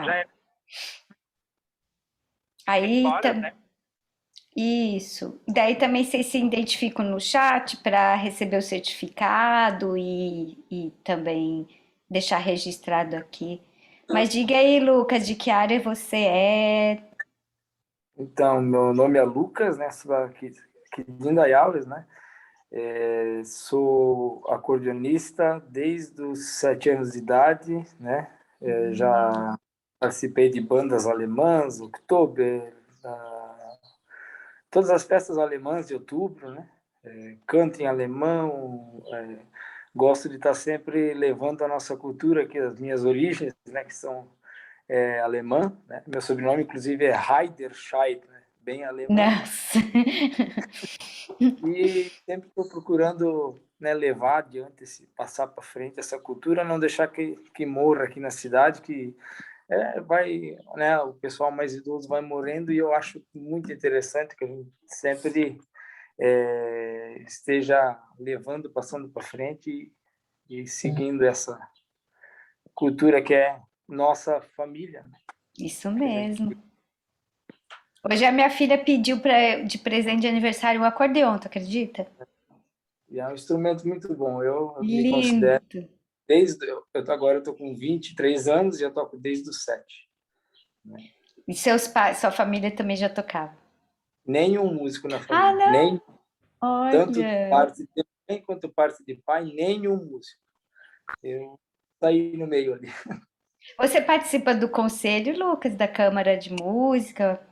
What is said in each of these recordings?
Já é Aí, fora, né? isso. Daí também vocês se identificam no chat para receber o certificado e também deixar registrado aqui. Mas diga aí, Lucas, de que área você é? Então, meu nome é Lucas, né? Sou aqui de Indaial, né? Sou acordeonista desde os 7 anos de idade, né? Já participei de bandas alemãs, Oktober, todas as festas alemãs de outubro, né? Canto em alemão, gosto de estar sempre levando a nossa cultura aqui, as minhas origens, né? Que são alemã, né? Meu sobrenome, inclusive, é Heiderscheid, né? Bem alemão. Nossa. E sempre estou procurando, né, levar adiante, passar para frente essa cultura, não deixar que morra aqui na cidade, que vai, né, o pessoal mais idoso vai morrendo, e eu acho muito interessante que a gente sempre esteja levando, passando para frente e seguindo essa cultura que é nossa família, né? Isso Que a gente... mesmo. Hoje a minha filha pediu de presente de aniversário um acordeon, tu acredita? E é um instrumento muito bom. Eu me considero Lindo. agora eu tô com 23 anos e eu toco desde os 7, né? E seus pais, sua família também já tocava? Nenhum músico na Ah, família, não. nem tanto Olha. parte de mãe quanto parte de pai, nenhum músico. Eu saí no meio ali. Você participa do conselho, Lucas, da Câmara de Música?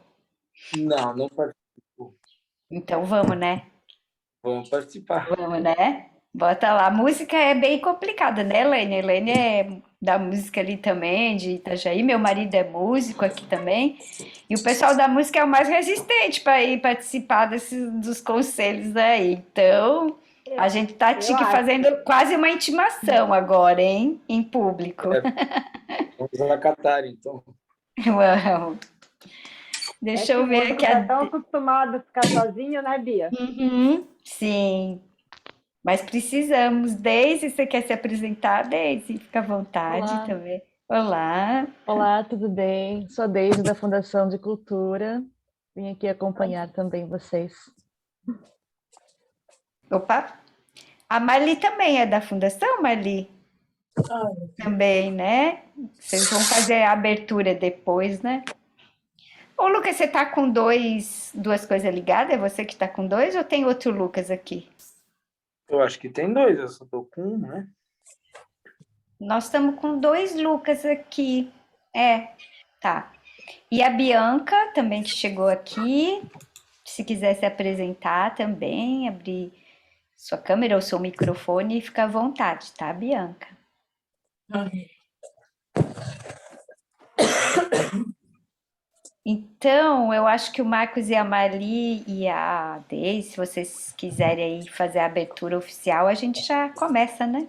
Não, não participo. Então vamos, né? Vamos participar. Vamos, né? Bota lá. Música é bem complicada, né, Elaine? Elaine é da música ali também, de Itajaí. Meu marido é músico aqui também. E o pessoal da música é o mais resistente para ir participar dos conselhos aí. Então, a gente tá Eu aqui acho. fazendo quase uma intimação agora, hein? Em público. É, vamos acatar, então. Uau. É Deixa que eu o ver músico aqui está tão acostumado a ficar sozinho, né, Bia? Uhum, sim. Mas precisamos. Daisy, você quer se apresentar, Daisy? Fica à vontade Olá, também. Olá. olá, tudo bem? Sou a Deise da Fundação de Cultura. Vim aqui acompanhar também vocês. Opa. A Marli também é da Fundação, Marli? Também, né? Vocês vão fazer a abertura depois, né? Ô, Lucas, você tá com duas coisas ligadas? É você que tá com dois ou tem outro Lucas aqui? Eu acho que tem dois, eu só tô com um, né? Nós estamos com dois Lucas aqui. É, tá. E a Bianca também que chegou aqui. Se quiser se apresentar também, abrir sua câmera ou seu microfone, fica à vontade, tá, Bianca? Então, eu acho que o Marcos e a Marli e a Deise, se vocês quiserem aí fazer a abertura oficial, a gente já começa, né?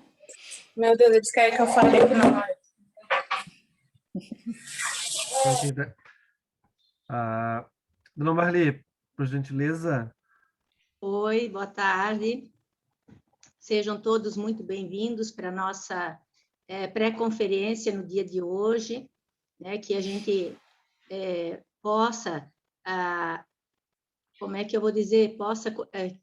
Meu Deus, eles querem que eu fale que não. Ok, Dona Marli, por gentileza. Oi, boa tarde. Sejam todos muito bem-vindos para a nossa pré-conferência no dia de hoje, né, que a gente possa, como é que eu vou dizer,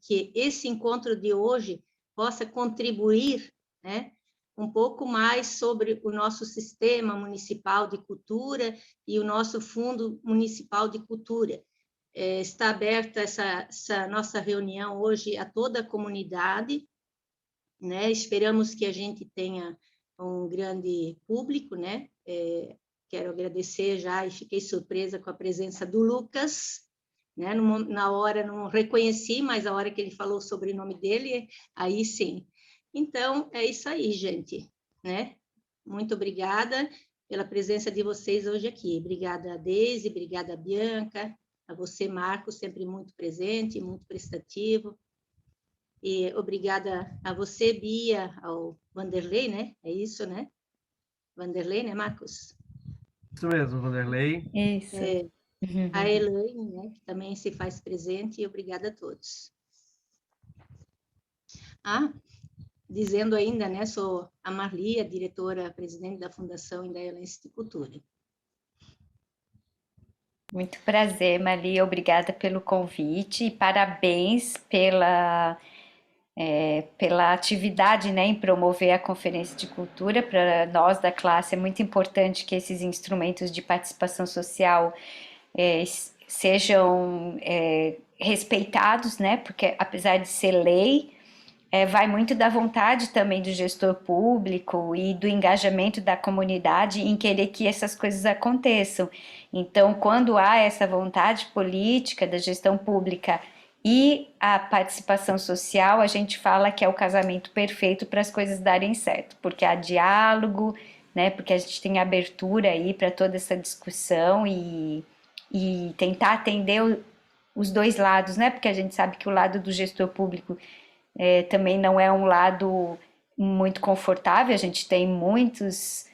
que esse encontro de hoje possa contribuir, né, um pouco mais sobre o nosso sistema municipal de cultura e o nosso Fundo Municipal de Cultura. Está aberta essa nossa reunião hoje a toda a comunidade, né? Esperamos que a gente tenha um grande público, né? Quero agradecer já e fiquei surpresa com a presença do Lucas, né? Na hora não reconheci, mas a hora que ele falou o sobrenome dele, aí sim. Então, é isso aí, gente, né? Muito obrigada pela presença de vocês hoje aqui. Obrigada a Deise, obrigada a Bianca, a você, Marcos, sempre muito presente, muito prestativo. E obrigada a você, Bia, ao Vanderlei, né? É isso, né? Vanderlei, né, Marcos? Isso mesmo, Vanderlei. Isso. A Elaine, né, que também se faz presente, e obrigada a todos. Dizendo ainda, né, sou a Marli, a diretora-presidente da Fundação Indaialense de Cultura. Muito prazer, Mali. Obrigada pelo convite e parabéns pela atividade, né, em promover a Conferência de Cultura. Para nós da classe é muito importante que esses instrumentos de participação social sejam respeitados, né, porque apesar de ser lei, vai muito da vontade também do gestor público e do engajamento da comunidade em querer que essas coisas aconteçam. Então, quando há essa vontade política da gestão pública e a participação social, a gente fala que é o casamento perfeito para as coisas darem certo, porque há diálogo, né? Porque a gente tem abertura aí para toda essa discussão e tentar atender os dois lados, né? Porque a gente sabe que o lado do gestor público também não é um lado muito confortável, a gente tem muitos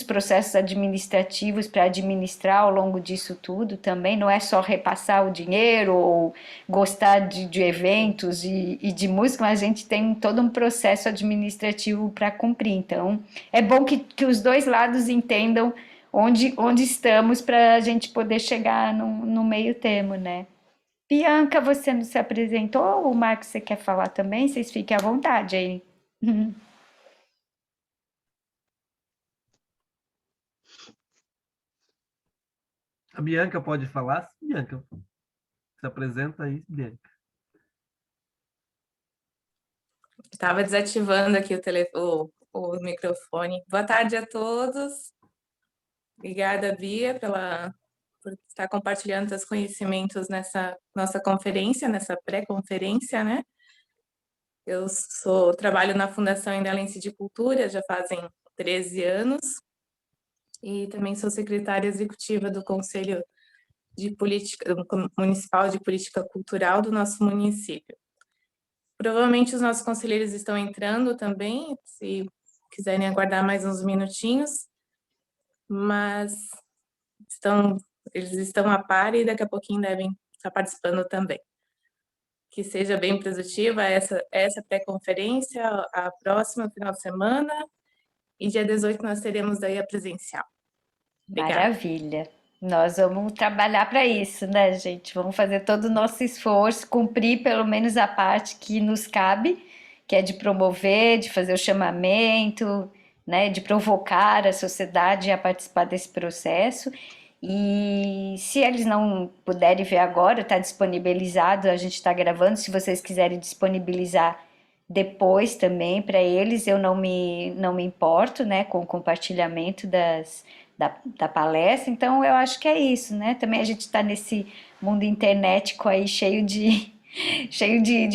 processos administrativos para administrar ao longo disso tudo também, não é só repassar o dinheiro ou gostar de eventos e de música, mas a gente tem todo um processo administrativo para cumprir, então é bom que os dois lados entendam onde estamos para a gente poder chegar no meio termo, né? Bianca, você não se apresentou? O Marcos, você quer falar também? Vocês fiquem à vontade aí. A Bianca pode falar? Bianca, se apresenta aí, Bianca. Estava desativando aqui o microfone. Boa tarde a todos. Obrigada, Bia, por estar compartilhando seus conhecimentos nessa nossa conferência, nessa pré-conferência, né? Trabalho na Fundação Indalense de Cultura, já fazem 13 anos, e também sou secretária executiva do Conselho Municipal de Política Cultural do nosso município. Provavelmente os nossos conselheiros estão entrando também, se quiserem aguardar mais uns minutinhos, mas eles estão a par e daqui a pouquinho devem estar participando também. Que seja bem produtiva essa pré-conferência, a próxima final de semana, e dia 18 nós teremos daí a presencial. Obrigada. Maravilha. Nós vamos trabalhar para isso, né, gente? Vamos fazer todo o nosso esforço, cumprir pelo menos a parte que nos cabe, que é de promover, de fazer o chamamento, né, de provocar a sociedade a participar desse processo. E se eles não puderem ver agora, está disponibilizado, a gente está gravando. Se vocês quiserem disponibilizar depois também para eles, eu não me importo, né, com o compartilhamento da palestra. Então eu acho que é isso, né? Também a gente está nesse mundo internetico aí cheio de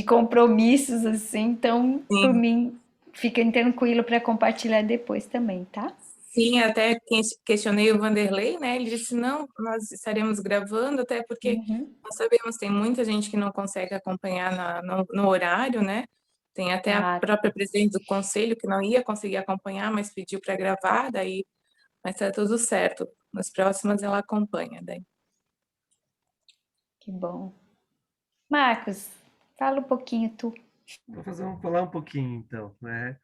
compromissos assim, então por Sim. mim fiquem tranquilo para compartilhar depois também, tá? Sim, até questionei o Vanderlei, né? Ele disse, não, nós estaremos gravando, até porque nós sabemos, tem muita gente que não consegue acompanhar no horário, né? Tem até a Ah, própria presidente do conselho que não ia conseguir acompanhar, mas pediu para gravar, mas está tudo certo. Nas próximas ela acompanha, daí. que bom. Marcos, fala um pouquinho tu. Vou falar um pouquinho, então, né?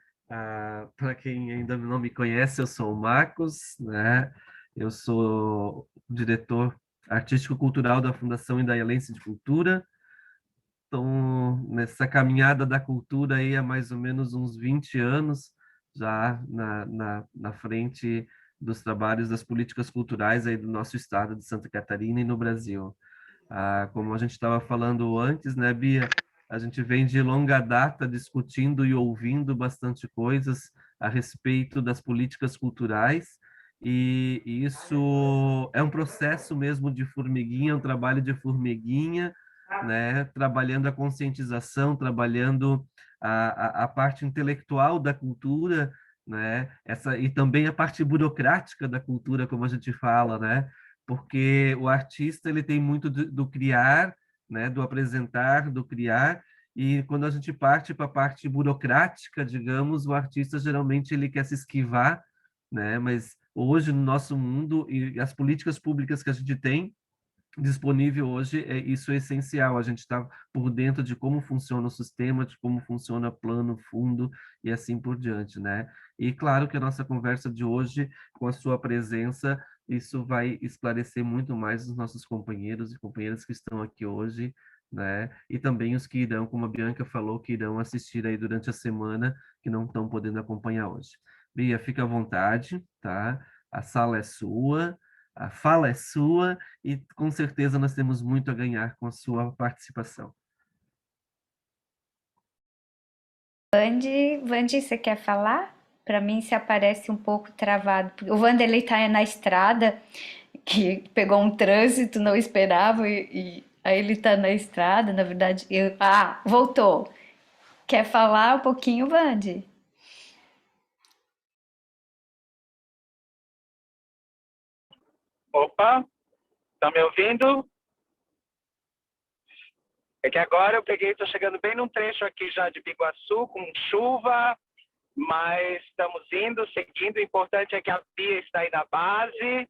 Para quem ainda não me conhece, eu sou o Marcos, né? Eu sou diretor artístico-cultural da Fundação Indaialense de Cultura. Estou nessa caminhada da cultura aí há mais ou menos uns 20 anos, já na frente dos trabalhos das políticas culturais aí do nosso estado de Santa Catarina e no Brasil. Como a gente estava falando antes, né, Bia? A gente vem de longa data discutindo e ouvindo bastante coisas a respeito das políticas culturais, e isso é um processo mesmo de formiguinha, um trabalho de formiguinha, né? Trabalhando a conscientização, trabalhando a parte intelectual da cultura, né? E também a parte burocrática da cultura, como a gente fala, né? Porque o artista ele tem muito do criar, né, do apresentar, do criar, e quando a gente parte para a parte burocrática, digamos, o artista geralmente ele quer se esquivar, né, mas hoje no nosso mundo e as políticas públicas que a gente tem disponível hoje, isso é essencial, a gente está por dentro de como funciona o sistema, de como funciona plano, fundo e assim por diante, né? E claro que a nossa conversa de hoje, com a sua presença, isso vai esclarecer muito mais os nossos companheiros e companheiras que estão aqui hoje, né? E também os que irão, como a Bianca falou, que irão assistir aí durante a semana, que não estão podendo acompanhar hoje. Bia, fica à vontade, tá? A sala é sua, a fala é sua e com certeza nós temos muito a ganhar com a sua participação. Vandi, você quer falar? Para mim se aparece um pouco travado. O Vanderlei tá na estrada, que pegou um trânsito, não esperava, e aí ele tá na estrada, na verdade. Voltou. Quer falar um pouquinho, Vandi? Opa, tá me ouvindo? É que agora eu peguei, estou chegando bem num trecho aqui já de Biguaçu, com chuva, mas estamos indo, seguindo. O importante é que a Bia está aí na base,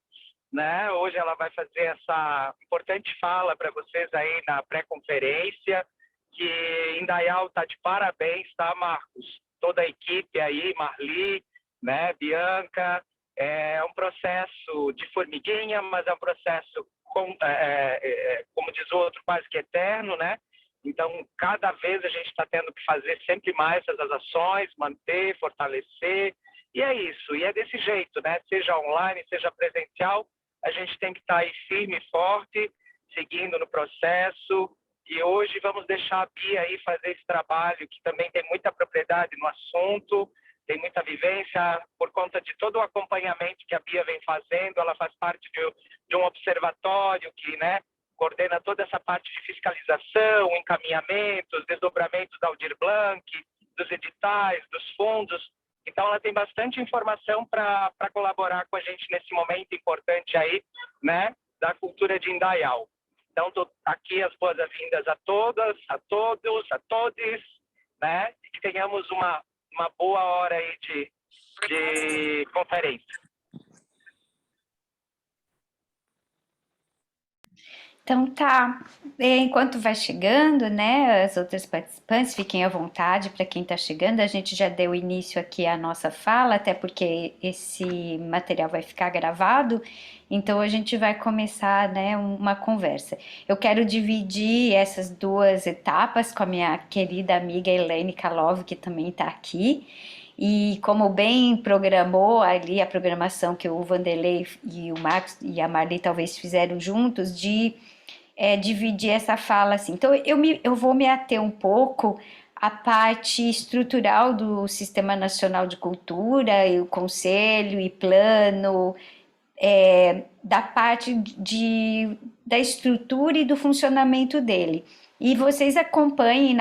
né? Hoje ela vai fazer essa importante fala para vocês aí na pré-conferência, que Indaial está de parabéns, tá, Marcos? Toda a equipe aí, Marli, né, Bianca. É um processo de formiguinha, mas é um processo, como diz o outro, quase que eterno, né? Então, cada vez a gente está tendo que fazer sempre mais essas ações, manter, fortalecer, e é isso. E é desse jeito, né? Seja online, seja presencial, a gente tem que estar aí firme e forte, seguindo no processo. E hoje vamos deixar a Bia aí fazer esse trabalho, que também tem muita propriedade no assunto, tem muita vivência por conta de todo o acompanhamento que a Bia vem fazendo. Ela faz parte de um observatório que, né, coordena toda essa parte de fiscalização, encaminhamentos, desdobramentos da Aldir Blanc, dos editais, dos fundos. Então, ela tem bastante informação para colaborar com a gente nesse momento importante aí, né, da cultura de Indaial. Então, estou aqui as boas-vindas a todas, a todos, a todes, né, e que tenhamos uma boa hora aí de conferência. Então tá, enquanto vai chegando, né, as outras participantes, fiquem à vontade para quem está chegando. A gente já deu início aqui à nossa fala, até porque esse material vai ficar gravado, então a gente vai começar, né, uma conversa. Eu quero dividir essas duas etapas com a minha querida amiga Elaine Kalov, que também está aqui. E como bem programou ali a programação que o Vanderlei e o Marcos e a Marli talvez fizeram juntos, de dividir essa fala assim. Então eu vou me ater um pouco à parte estrutural do Sistema Nacional de Cultura, e o Conselho e Plano, da parte da estrutura e do funcionamento dele. E vocês acompanhem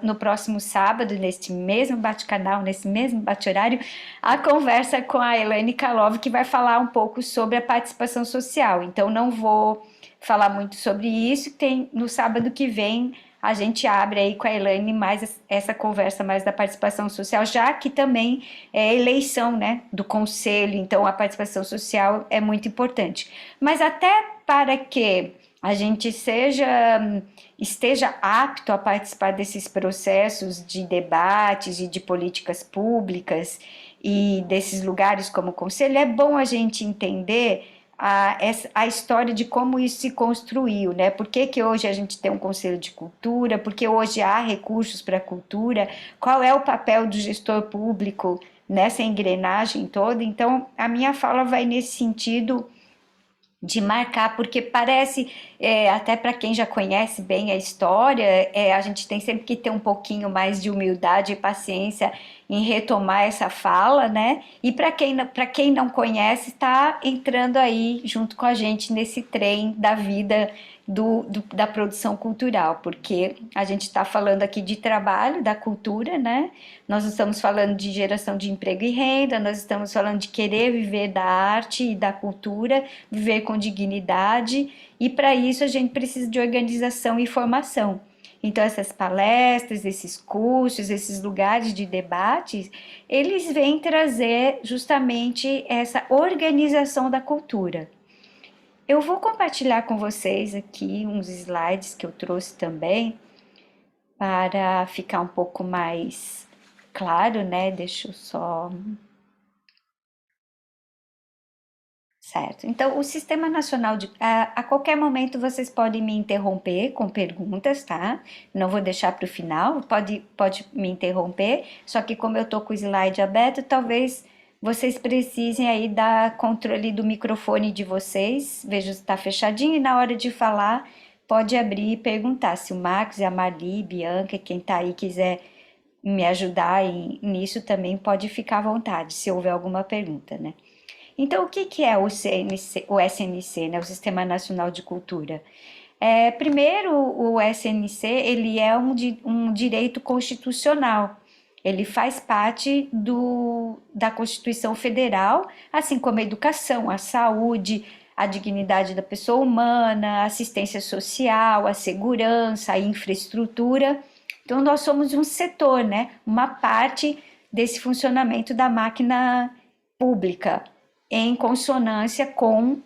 no próximo sábado, neste mesmo bate-canal, nesse mesmo bate-horário, a conversa com a Elaine Kalov, que vai falar um pouco sobre a participação social. Então, não vou falar muito sobre isso. No sábado que vem, a gente abre aí com a Elaine mais essa conversa mais da participação social, já que também é eleição, né, do conselho, então a participação social é muito importante. Mas até para que a gente esteja apto a participar desses processos de debates e de políticas públicas e desses lugares como o conselho, é bom a gente entender a história de como isso se construiu, né? Por que hoje a gente tem um Conselho de Cultura, porque hoje há recursos para a cultura, qual é o papel do gestor público nessa engrenagem toda. Então, a minha fala vai nesse sentido de marcar, porque parece, até para quem já conhece bem a história, a gente tem sempre que ter um pouquinho mais de humildade e paciência em retomar essa fala, né? E para quem não conhece, está entrando aí junto com a gente nesse trem da vida da produção cultural, porque a gente está falando aqui de trabalho, da cultura, né? Nós estamos falando de geração de emprego e renda, nós estamos falando de querer viver da arte e da cultura, viver com dignidade, e para isso a gente precisa de organização e formação. Então, essas palestras, esses cursos, esses lugares de debates, eles vêm trazer justamente essa organização da cultura. Eu vou compartilhar com vocês aqui uns slides que eu trouxe também, para ficar um pouco mais claro, né? Deixa eu só Certo. Então, o Sistema Nacional a qualquer momento vocês podem me interromper com perguntas, tá? Não vou deixar para o final, pode me interromper, só que como eu estou com o slide aberto, talvez vocês precisem aí dar controle do microfone de vocês, veja se está fechadinho, e na hora de falar, pode abrir e perguntar. Se o Marcos, a Marli, Bianca, quem está aí quiser me ajudar nisso também, pode ficar à vontade, se houver alguma pergunta, né? Então, o que é o SNC, né, o Sistema Nacional de Cultura? Primeiro, o SNC ele é um direito constitucional. Ele faz parte da Constituição Federal, assim como a educação, a saúde, a dignidade da pessoa humana, a assistência social, a segurança, a infraestrutura. Então, nós somos um setor, né, uma parte desse funcionamento da máquina pública, em consonância com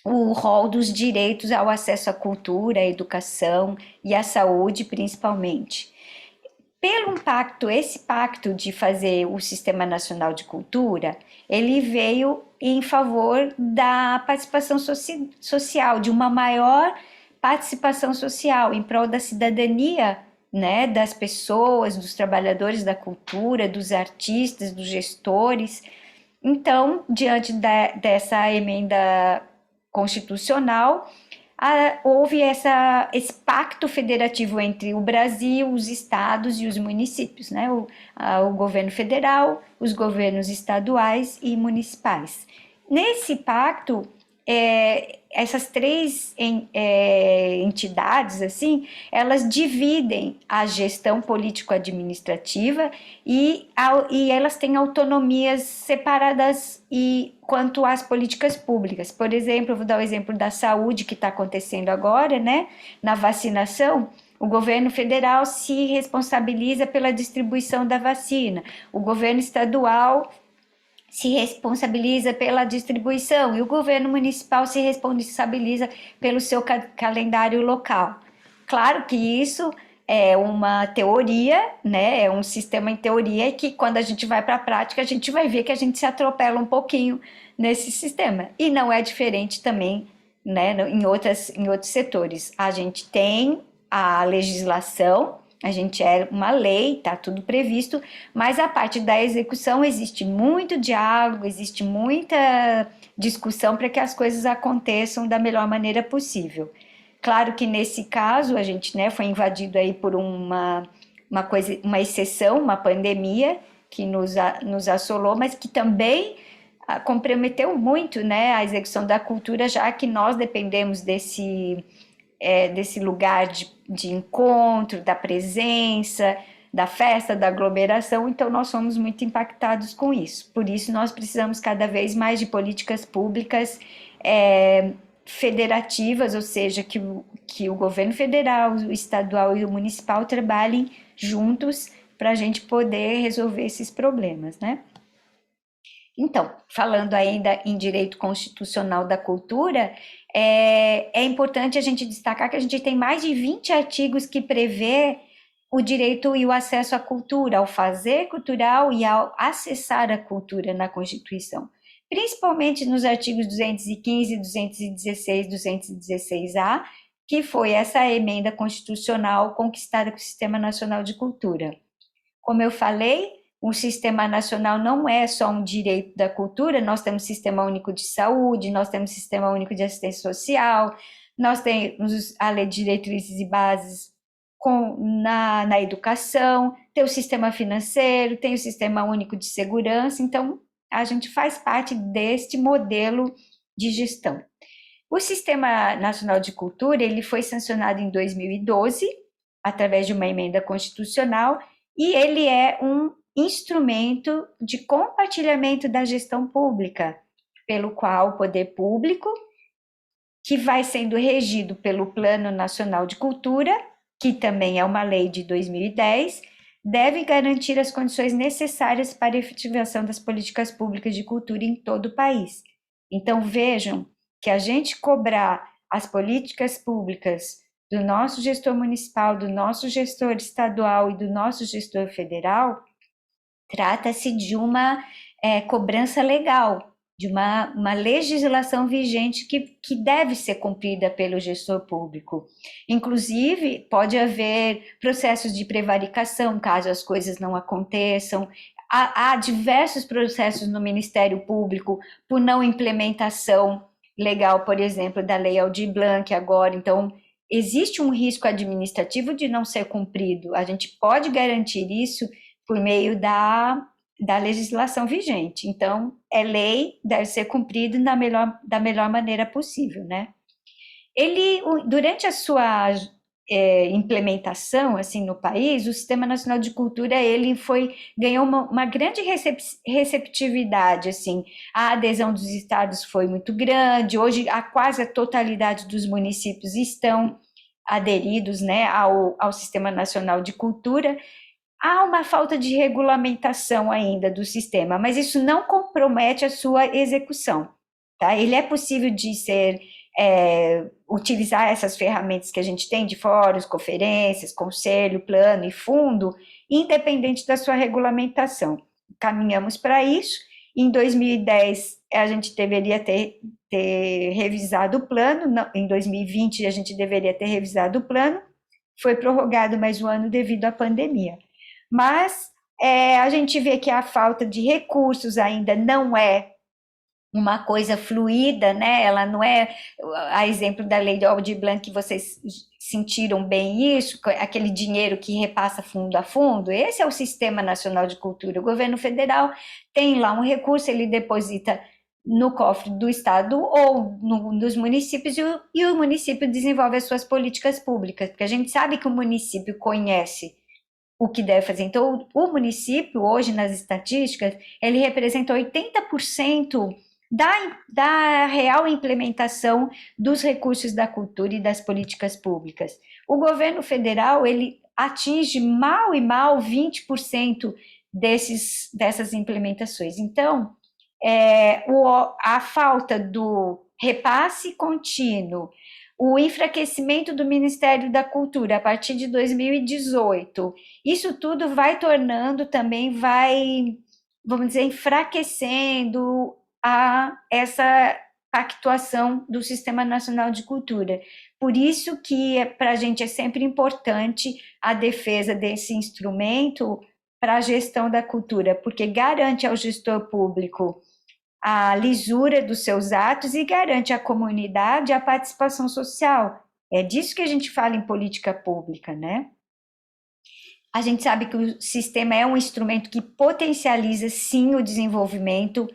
o rol dos direitos ao acesso à cultura, à educação e à saúde, principalmente. Esse pacto de fazer o Sistema Nacional de Cultura, ele veio em favor da participação social, de uma maior participação social, em prol da cidadania, né, das pessoas, dos trabalhadores da cultura, dos artistas, dos gestores. Então, diante dessa emenda constitucional, houve esse pacto federativo entre o Brasil, os estados e os municípios, né? O governo federal, os governos estaduais e municipais. Nesse pacto, essas três entidades, assim, elas dividem a gestão político-administrativa e elas têm autonomias separadas quanto às políticas públicas. Por exemplo, eu vou dar o exemplo da saúde que está acontecendo agora, né? Na vacinação, o governo federal se responsabiliza pela distribuição da vacina, o governo estadual se responsabiliza pela distribuição e o governo municipal se responsabiliza pelo seu calendário local. Claro que isso é uma teoria, né? É um sistema em teoria que quando a gente vai para a prática a gente vai ver que a gente se atropela um pouquinho nesse sistema. E não é diferente também, né, em outros setores. A gente tem a legislação, a gente é uma lei, está tudo previsto, mas a parte da execução existe muito diálogo, existe muita discussão para que as coisas aconteçam da melhor maneira possível. Claro que nesse caso a gente, né, foi invadido aí por uma exceção, uma pandemia que nos assolou, mas que também comprometeu muito, né, a execução da cultura, já que nós dependemos desse lugar de encontro, da presença, da festa, da aglomeração, então nós somos muito impactados com isso. Por isso nós precisamos cada vez mais de políticas públicas federativas, ou seja, que o governo federal, o estadual e o municipal trabalhem juntos para a gente poder resolver esses problemas, né? Então, falando ainda em direito constitucional da cultura, é importante a gente destacar que a gente tem mais de 20 artigos que prevê o direito e o acesso à cultura, ao fazer cultural e ao acessar a cultura na Constituição. Principalmente nos artigos 215, 216, 216-A, que foi essa emenda constitucional conquistada com o Sistema Nacional de Cultura. Como eu falei, o Sistema Nacional não é só um direito da cultura, nós temos Sistema Único de Saúde, nós temos Sistema Único de Assistência Social, nós temos a Lei de Diretrizes e Bases na educação, tem o Sistema Financeiro, tem o Sistema Único de Segurança, então a gente faz parte deste modelo de gestão. O Sistema Nacional de Cultura, ele foi sancionado em 2012, através de uma emenda constitucional, e ele é um instrumento de compartilhamento da gestão pública, pelo qual o poder público, que vai sendo regido pelo Plano Nacional de Cultura, que também é uma lei de 2010, deve garantir as condições necessárias para a efetivação das políticas públicas de cultura em todo o país. Então, vejam que a gente cobrar as políticas públicas do nosso gestor municipal, do nosso gestor estadual e do nosso gestor federal, trata-se de uma cobrança legal, de uma legislação vigente que deve ser cumprida pelo gestor público. Inclusive, pode haver processos de prevaricação, caso as coisas não aconteçam. Há diversos processos no Ministério Público por não implementação legal, por exemplo, da Lei Aldir Blanc agora. Então, existe um risco administrativo de não ser cumprido. A gente pode garantir isso por meio da legislação vigente. Então, é lei, deve ser cumprido da melhor maneira possível, né? Durante a sua implementação, assim, no país, o Sistema Nacional de Cultura, ganhou uma grande receptividade, assim. A adesão dos estados foi muito grande, hoje quase a totalidade dos municípios estão aderidos, né, ao Sistema Nacional de Cultura. Há uma falta de regulamentação ainda do sistema, mas isso não compromete a sua execução, tá? Ele é possível de utilizar essas ferramentas que a gente tem de fóruns, conferências, conselho, plano e fundo, independente da sua regulamentação. Caminhamos para isso. Em 2010, a gente deveria ter revisado o plano, em 2020, a gente deveria ter revisado o plano, foi prorrogado mais um ano devido à pandemia. Mas a gente vê que a falta de recursos ainda não é uma coisa fluida, né? Ela não é, a exemplo da Lei de Aldir Blanc, que vocês sentiram bem isso, aquele dinheiro que repassa fundo a fundo. Esse é o Sistema Nacional de Cultura. O governo federal tem lá um recurso, ele deposita no cofre do estado ou dos municípios, e o município desenvolve as suas políticas públicas, porque a gente sabe que o município conhece o que deve fazer. Então, o município, hoje, nas estatísticas, ele representa 80% da real implementação dos recursos da cultura e das políticas públicas. O governo federal, ele atinge mal e mal 20% dessas implementações. Então, a falta do repasse contínuo, o enfraquecimento do Ministério da Cultura a partir de 2018, isso tudo vai tornando também, vamos dizer, enfraquecendo essa pactuação do Sistema Nacional de Cultura. Por isso que para a gente é sempre importante a defesa desse instrumento para a gestão da cultura, porque garante ao gestor público a lisura dos seus atos e garante à comunidade a participação social. É disso que a gente fala em política pública, né? A gente sabe que o sistema é um instrumento que potencializa, sim, o desenvolvimento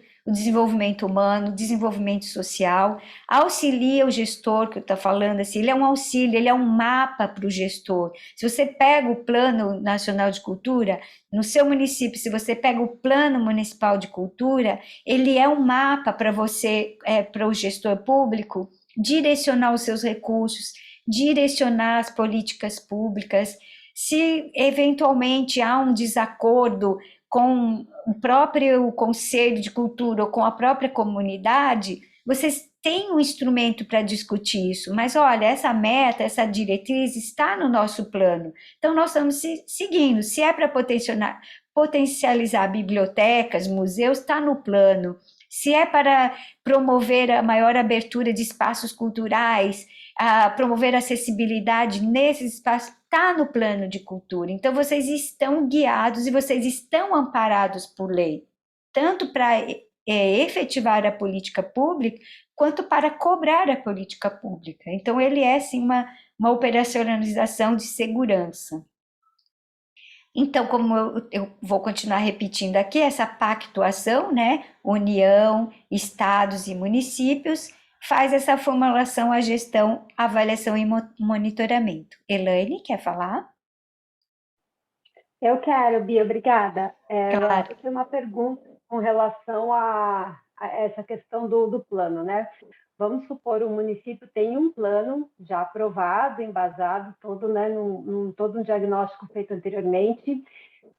humano, o desenvolvimento social, auxilia o gestor, que eu estou falando assim, ele é um auxílio, ele é um mapa para o gestor. Se você pega o Plano Nacional de Cultura, no seu município, se você pega o Plano Municipal de Cultura, ele é um mapa para você, para o gestor público, direcionar os seus recursos, direcionar as políticas públicas. Se eventualmente há um desacordo com o próprio Conselho de Cultura ou com a própria comunidade, vocês têm um instrumento para discutir isso, mas olha, essa meta, essa diretriz está no nosso plano, então nós estamos seguindo. Se é para potencializar bibliotecas, museus, está no plano. Se é para promover a maior abertura de espaços culturais, promover acessibilidade nesses espaços, está no plano de cultura. Então, vocês estão guiados e vocês estão amparados por lei, tanto para efetivar a política pública, quanto para cobrar a política pública. Então, ele é, sim, uma operacionalização de segurança. Então, como eu vou continuar repetindo aqui, essa pactuação, né, União, Estados e municípios, faz essa formulação, a gestão, avaliação e monitoramento. Elaine, quer falar? Eu quero, Bia, obrigada. Claro. Eu tenho uma pergunta com relação a essa questão do plano, né? Vamos supor, o município tem um plano já aprovado, embasado, todo, né, todo um diagnóstico feito anteriormente,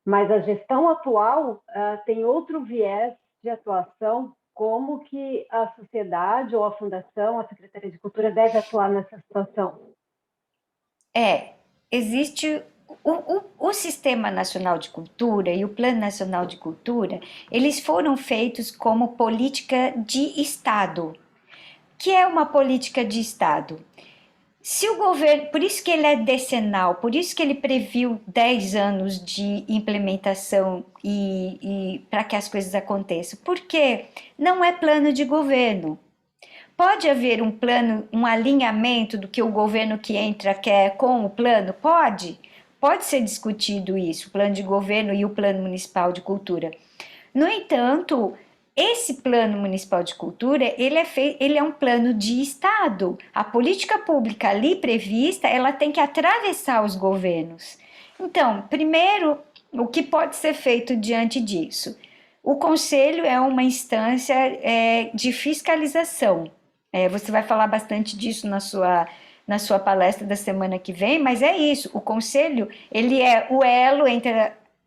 mas a gestão atual tem outro viés de atuação. Como que a sociedade ou a fundação, a Secretaria de Cultura deve atuar nessa situação? Existe o Sistema Nacional de Cultura e o Plano Nacional de Cultura, eles foram feitos como política de Estado. Que é uma política de Estado? Se o governo, por isso que ele é decenal, por isso que ele previu 10 anos de implementação e para que as coisas aconteçam, porque não é plano de governo. Pode haver um plano, um alinhamento do que o governo que entra quer com o plano? Pode ser discutido isso, o plano de governo e o plano municipal de cultura. No entanto, esse plano municipal de cultura, ele é um plano de Estado. A política pública ali prevista, ela tem que atravessar os governos. Então, primeiro, o que pode ser feito diante disso? O Conselho é uma instância de fiscalização. Você vai falar bastante disso na sua palestra da semana que vem, mas é isso, o Conselho, ele é o elo entre,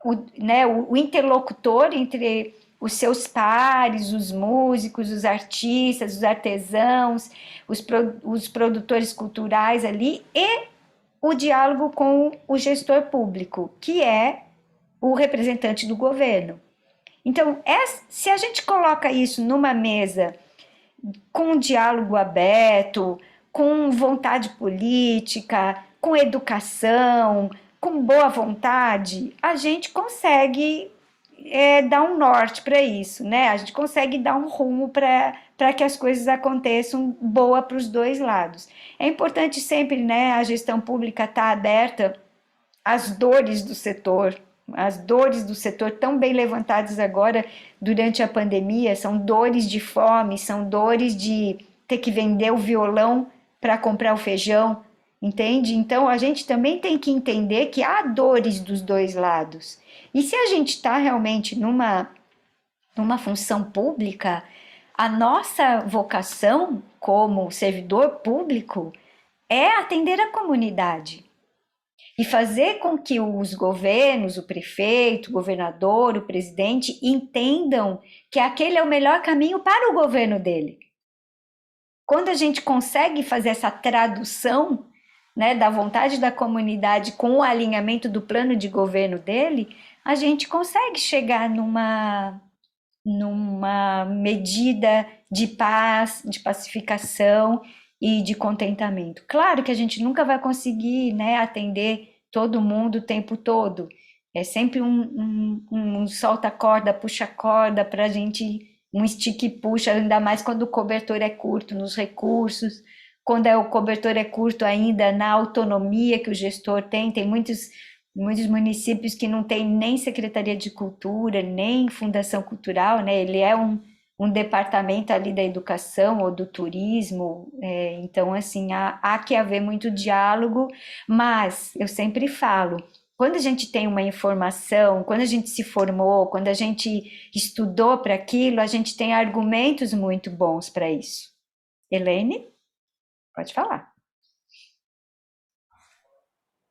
o interlocutor entre os seus pares, os músicos, os artistas, os artesãos, os produtores culturais ali, e o diálogo com o gestor público, que é o representante do governo. Então, se a gente coloca isso numa mesa com um diálogo aberto, com vontade política, com educação, com boa vontade, a gente consegue dar um norte para isso, né? A gente consegue dar um rumo para que as coisas aconteçam boa para os dois lados. É importante sempre, né, a gestão pública estar aberta às dores do setor. As dores do setor tão bem levantadas agora durante a pandemia, são dores de fome, são dores de ter que vender o violão para comprar o feijão, entende? Então a gente também tem que entender que há dores dos dois lados. E se a gente está realmente numa função pública, a nossa vocação como servidor público é atender a comunidade e fazer com que os governos, o prefeito, o governador, o presidente entendam que aquele é o melhor caminho para o governo dele. Quando a gente consegue fazer essa tradução, né, da vontade da comunidade com o alinhamento do plano de governo dele, a gente consegue chegar numa medida de paz, de pacificação e de contentamento. Claro que a gente nunca vai conseguir, né, atender todo mundo o tempo todo. É sempre um solta-corda, puxa-corda para a gente, um estica e puxa, ainda mais quando o cobertor é curto nos recursos, quando o cobertor é curto ainda na autonomia que o gestor tem muitos municípios que não tem nem Secretaria de Cultura, nem Fundação Cultural, né? Ele é um departamento ali da educação ou do turismo, então, assim, há que haver muito diálogo, mas eu sempre falo, quando a gente tem uma informação, quando a gente se formou, quando a gente estudou para aquilo, a gente tem argumentos muito bons para isso. Elaine, pode falar.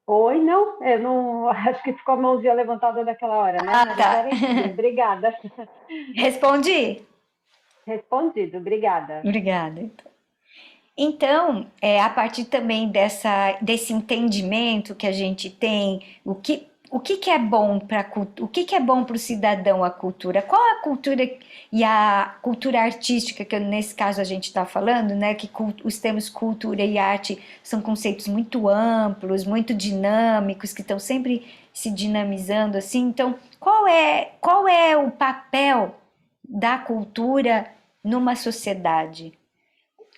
Oi, não, eu não acho que ficou a mãozinha levantada naquela hora, né? Tá. Obrigada. Respondi? Respondido, obrigada. Obrigada. Então, a partir também desse entendimento que a gente tem, o que é bom para o que é bom para o cidadão a cultura? Qual a cultura e a cultura artística que nesse caso a gente está falando, né? Que os termos cultura e arte são conceitos muito amplos, muito dinâmicos, que estão sempre se dinamizando assim. Então, qual é o papel da cultura numa sociedade?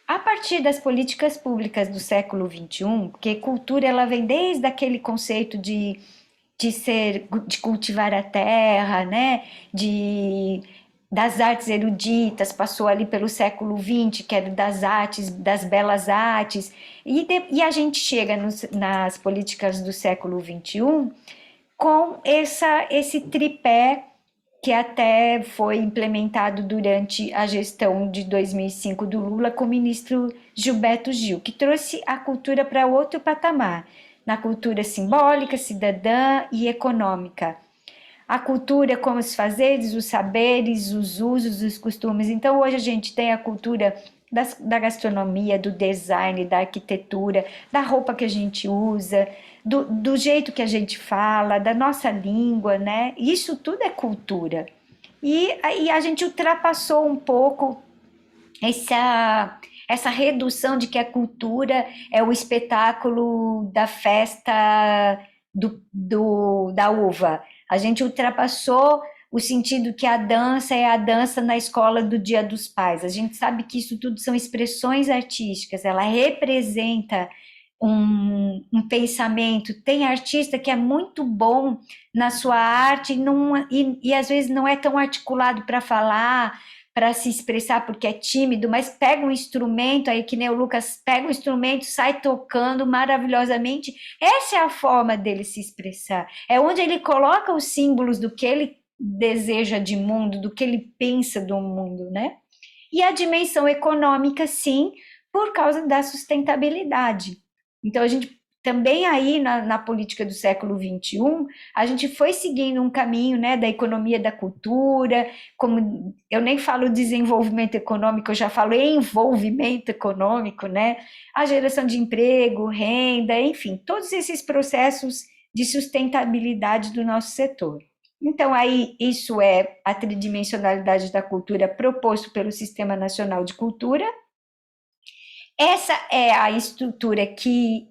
A partir das políticas públicas do século XXI, porque cultura ela vem desde aquele conceito de cultivar a terra, né? Das artes eruditas, passou ali pelo século XX, que era das artes, das belas artes, e a gente chega nas políticas do século XXI com esse tripé que até foi implementado durante a gestão de 2005 do Lula com o ministro Gilberto Gil, que trouxe a cultura para outro patamar, na cultura simbólica, cidadã e econômica. A cultura como os fazeres, os saberes, os usos, os costumes. Então, hoje a gente tem a cultura da gastronomia, do design, da arquitetura, da roupa que a gente usa, do jeito que a gente fala, da nossa língua, né? Isso tudo é cultura. E a gente ultrapassou um pouco essa redução de que a cultura é o espetáculo da festa da uva. A gente ultrapassou o sentido que a dança é a dança na escola do Dia dos Pais. A gente sabe que isso tudo são expressões artísticas, ela representa um pensamento. Tem artista que é muito bom na sua arte e às vezes não é tão articulado para falar, para se expressar porque é tímido, mas pega um instrumento, aí que nem o Lucas pega um instrumento, sai tocando maravilhosamente. Essa é a forma dele se expressar. É onde ele coloca os símbolos do que ele deseja de mundo, do que ele pensa do mundo, né? E a dimensão econômica, sim, por causa da sustentabilidade. Então, a gente também aí na política do século XXI, a gente foi seguindo um caminho, né, da economia da cultura, como eu nem falo desenvolvimento econômico, eu já falo envolvimento econômico, né, a geração de emprego, renda, enfim, todos esses processos de sustentabilidade do nosso setor. Então, aí, isso é a tridimensionalidade da cultura proposto pelo Sistema Nacional de Cultura. Essa é a estrutura que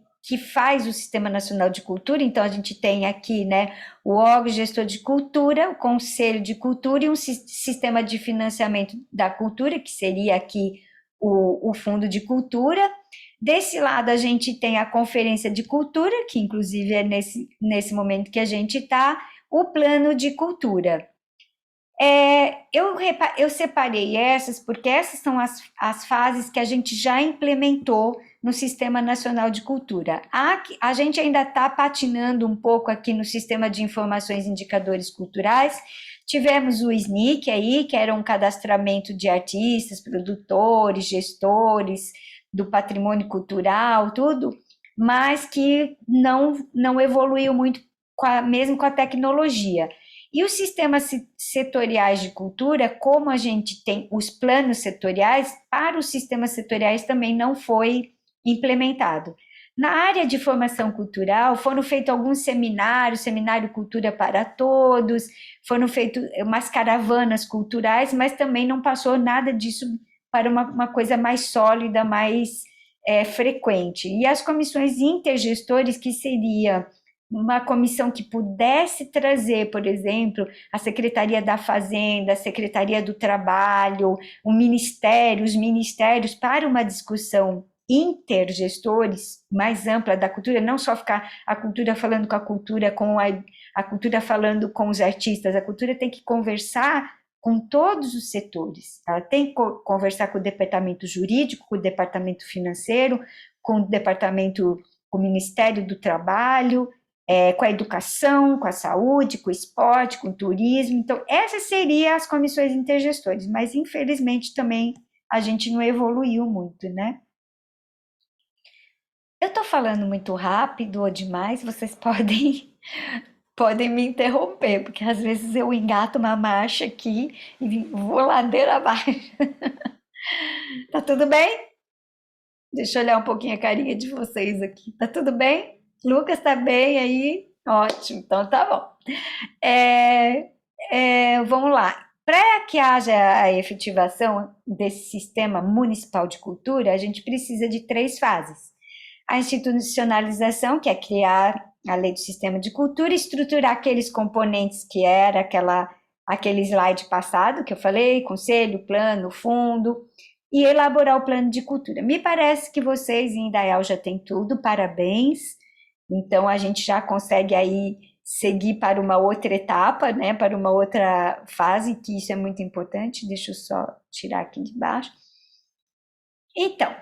faz o Sistema Nacional de Cultura. Então, a gente tem aqui, né, o órgão gestor de cultura, o Conselho de Cultura e um sistema de financiamento da cultura, que seria aqui o Fundo de Cultura. Desse lado, a gente tem a Conferência de Cultura, que inclusive é nesse momento que a gente está, o Plano de Cultura. Eu separei essas porque essas são as fases que a gente já implementou no Sistema Nacional de Cultura. A gente ainda está patinando um pouco aqui no Sistema de Informações e Indicadores Culturais. Tivemos o SNIC aí, que era um cadastramento de artistas, produtores, gestores do patrimônio cultural, tudo, mas que não evoluiu muito mesmo com a tecnologia. E os sistemas setoriais de cultura, como a gente tem os planos setoriais, para os sistemas setoriais também não foi implementado. Na área de formação cultural, foram feitos alguns seminários, Seminário Cultura para Todos, foram feitas umas caravanas culturais, mas também não passou nada disso para uma coisa mais sólida, mais frequente. E as comissões intergestores, que seria uma comissão que pudesse trazer, por exemplo, a Secretaria da Fazenda, a Secretaria do Trabalho, os ministérios para uma discussão intergestores mais ampla da cultura, não só ficar a cultura falando com a cultura, a cultura falando com os artistas, a cultura tem que conversar com todos os setores, ela tem que conversar com o departamento jurídico, com o departamento financeiro, com o Ministério do Trabalho, com a educação, com a saúde, com o esporte, com o turismo. Então, essas seriam as comissões intergestores, mas infelizmente também a gente não evoluiu muito, né? Eu estou falando muito rápido ou demais, vocês podem me interromper, porque às vezes eu engato uma marcha aqui e vou ladeira abaixo. Tá tudo bem? Deixa eu olhar um pouquinho a carinha de vocês aqui. Tá tudo bem? Lucas, tá bem aí? Ótimo, então tá bom. Vamos lá. Para que haja a efetivação desse sistema municipal de cultura, a gente precisa de 3 fases. A institucionalização, que é criar a lei do sistema de cultura, estruturar aqueles componentes que era aquele slide passado que eu falei, conselho, plano, fundo, e elaborar o plano de cultura. Me parece que vocês em Indaial já têm tudo, parabéns. Então, a gente já consegue aí seguir para uma outra etapa, né, para uma outra fase, que isso é muito importante. Deixa eu só tirar aqui de baixo. Então,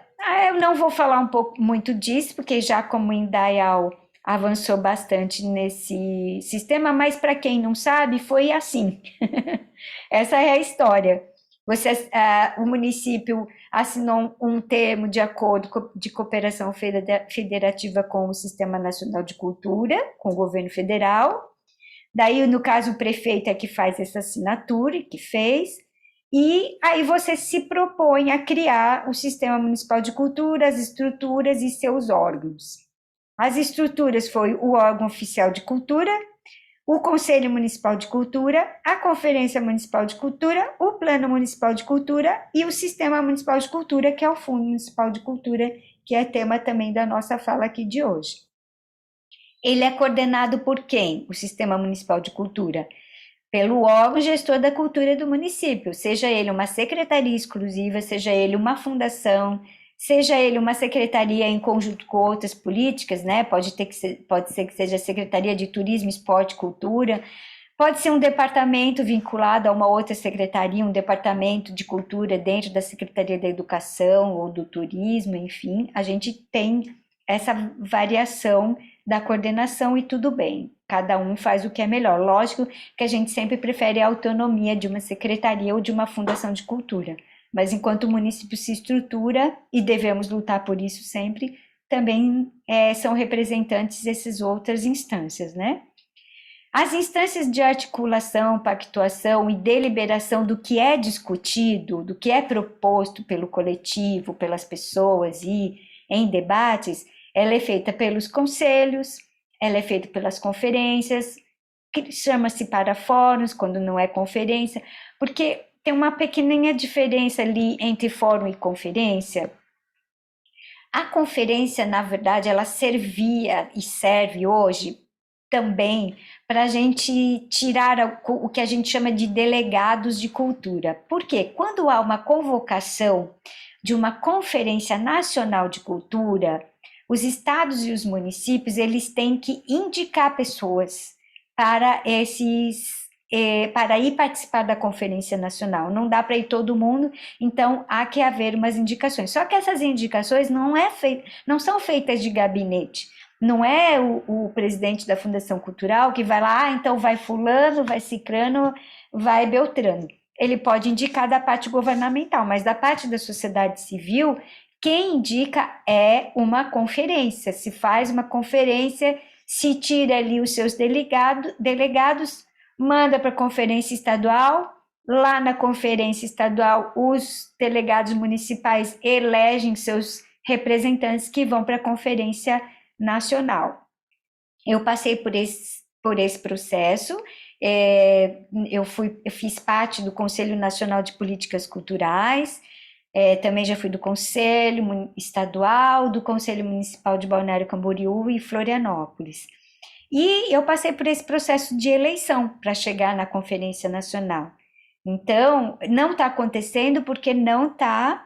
eu não vou falar muito disso, porque já como Indaial avançou bastante nesse sistema, mas para quem não sabe, foi assim. Essa é a história. O município assinou um termo de acordo de cooperação federativa com o Sistema Nacional de Cultura, com o governo federal. Daí, no caso, o prefeito é que faz essa assinatura, que fez. E aí você se propõe a criar o Sistema Municipal de Cultura, as estruturas e seus órgãos. As estruturas foi o órgão oficial de cultura, o Conselho Municipal de Cultura, a Conferência Municipal de Cultura, o Plano Municipal de Cultura e o Sistema Municipal de Cultura, que é o Fundo Municipal de Cultura, que é tema também da nossa fala aqui de hoje. Ele é coordenado por quem? O Sistema Municipal de Cultura? Pelo órgão gestor da cultura do município, seja ele uma secretaria exclusiva, seja ele uma fundação, seja ele uma secretaria em conjunto com outras políticas, né? Pode ser que seja a Secretaria de Turismo, Esporte e Cultura, pode ser um departamento vinculado a uma outra secretaria, um departamento de cultura dentro da Secretaria da Educação ou do Turismo, enfim, a gente tem essa variação da coordenação e tudo bem, cada um faz o que é melhor. Lógico que a gente sempre prefere a autonomia de uma secretaria ou de uma fundação de cultura, mas enquanto o município se estrutura, e devemos lutar por isso sempre, também são representantes dessas outras instâncias, né? As instâncias de articulação, pactuação e deliberação do que é discutido, do que é proposto pelo coletivo, pelas pessoas e em debates, ela é feita pelos conselhos, ela é feita pelas conferências, que chama-se para fóruns, quando não é conferência, porque tem uma pequenininha diferença ali entre fórum e conferência. A conferência, na verdade, ela servia e serve hoje também para a gente tirar o que a gente chama de delegados de cultura. Por quê? Quando há uma convocação de uma conferência nacional de cultura, os estados e os municípios, eles têm que indicar pessoas para para ir participar da conferência nacional. Não dá para ir todo mundo, então há que haver umas indicações. Só que essas indicações não são feitas de gabinete. Não é o presidente da Fundação Cultural que vai lá, então vai fulano, vai cicrano, vai beltrano. Ele pode indicar da parte governamental, mas da parte da sociedade civil, quem indica é uma conferência. Se faz uma conferência, se tira ali os seus delegados, manda para a conferência estadual, lá na conferência estadual os delegados municipais elegem seus representantes que vão para a conferência nacional. Eu passei por esse processo, eu fiz parte do Conselho Nacional de Políticas Culturais, também já fui do Conselho Estadual, do Conselho Municipal de Balneário Camboriú e Florianópolis. E eu passei por esse processo de eleição para chegar na Conferência Nacional. Então, não está acontecendo porque não está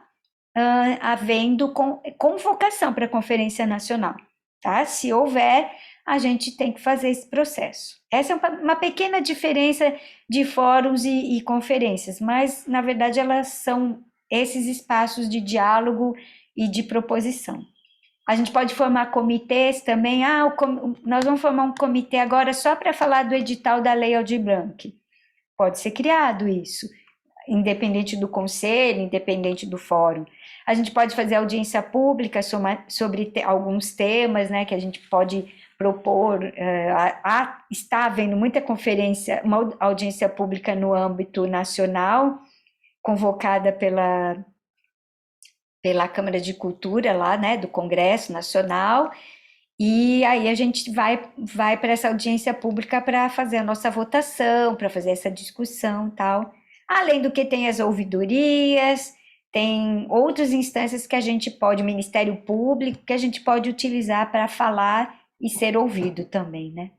havendo convocação para a Conferência Nacional. Tá? Se houver, a gente tem que fazer esse processo. Essa é uma pequena diferença de fóruns e conferências, mas, na verdade, elas são esses espaços de diálogo e de proposição. A gente pode formar comitês também. Nós vamos formar um comitê agora só para falar do edital da Lei Aldir Blanc. Pode ser criado isso, independente do conselho, independente do fórum. A gente pode fazer audiência pública sobre alguns temas, né, que a gente pode propor. Está havendo muita conferência, uma audiência pública no âmbito nacional, convocada pela Câmara de Cultura lá, né, do Congresso Nacional, e aí a gente vai para essa audiência pública para fazer a nossa votação, para fazer essa discussão e tal. Além do que tem as ouvidorias, tem outras instâncias que a gente pode, Ministério Público, que a gente pode utilizar para falar e ser ouvido também, né?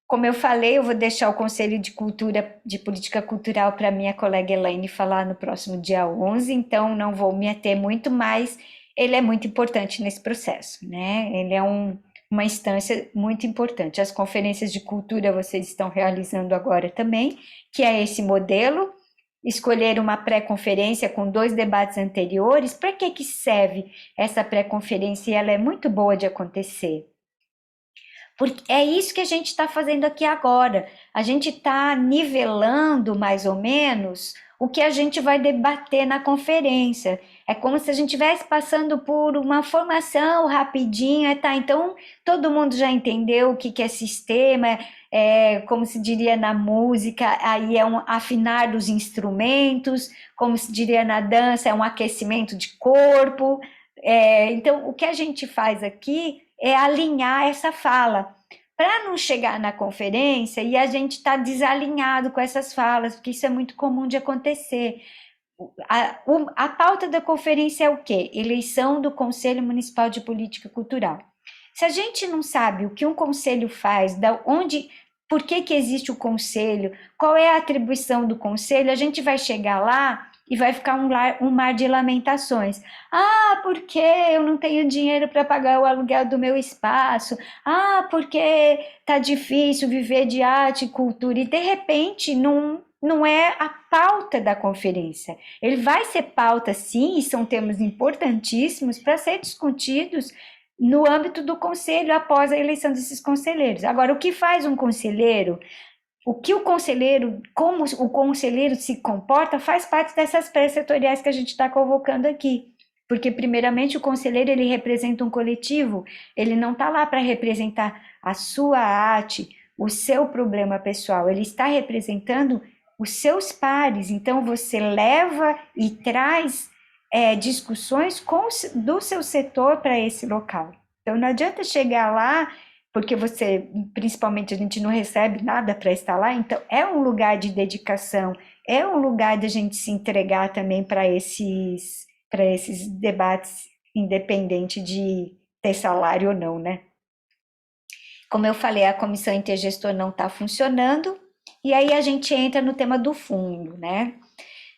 Como eu falei, eu vou deixar o Conselho de Política Cultural para minha colega Elaine falar no próximo dia 11, então não vou me ater muito, mas ele é muito importante nesse processo, né? Ele é uma instância muito importante. As conferências de cultura vocês estão realizando agora também, que é esse modelo, escolher uma pré-conferência com 2 debates anteriores. Para que serve essa pré-conferência? E ela é muito boa de acontecer. Porque é isso que a gente está fazendo aqui agora. A gente está nivelando, mais ou menos, o que a gente vai debater na conferência. É como se a gente estivesse passando por uma formação rapidinha, tá? Então, todo mundo já entendeu o que é sistema, como se diria na música, aí é um afinar dos instrumentos, como se diria na dança, é um aquecimento de corpo. Então, o que a gente faz aqui é alinhar essa fala, para não chegar na conferência e a gente está desalinhado com essas falas, porque isso é muito comum de acontecer. A pauta da conferência é o quê? Eleição do Conselho Municipal de Política Cultural. Se a gente não sabe o que um conselho faz, por que existe o conselho, qual é a atribuição do conselho, a gente vai chegar lá e vai ficar um mar de lamentações. Ah, porque eu não tenho dinheiro para pagar o aluguel do meu espaço. Ah, porque tá difícil viver de arte e cultura. E, de repente, não é a pauta da conferência. Ele vai ser pauta, sim, e são temas importantíssimos para ser discutidos no âmbito do conselho após a eleição desses conselheiros. Agora, o que faz um conselheiro? O que o conselheiro, como o conselheiro se comporta, faz parte dessas pré-setoriais que a gente está convocando aqui. Porque, primeiramente, o conselheiro ele representa um coletivo, ele não está lá para representar a sua arte, o seu problema pessoal, ele está representando os seus pares. Então, você leva e traz discussões do seu setor para esse local. Então, não adianta chegar lá, porque principalmente, a gente não recebe nada para estar lá, então é um lugar de dedicação, é um lugar de a gente se entregar também para esses debates, independente de ter salário ou não, né? Como eu falei, a comissão intergestor não está funcionando, e aí a gente entra no tema do fundo, né?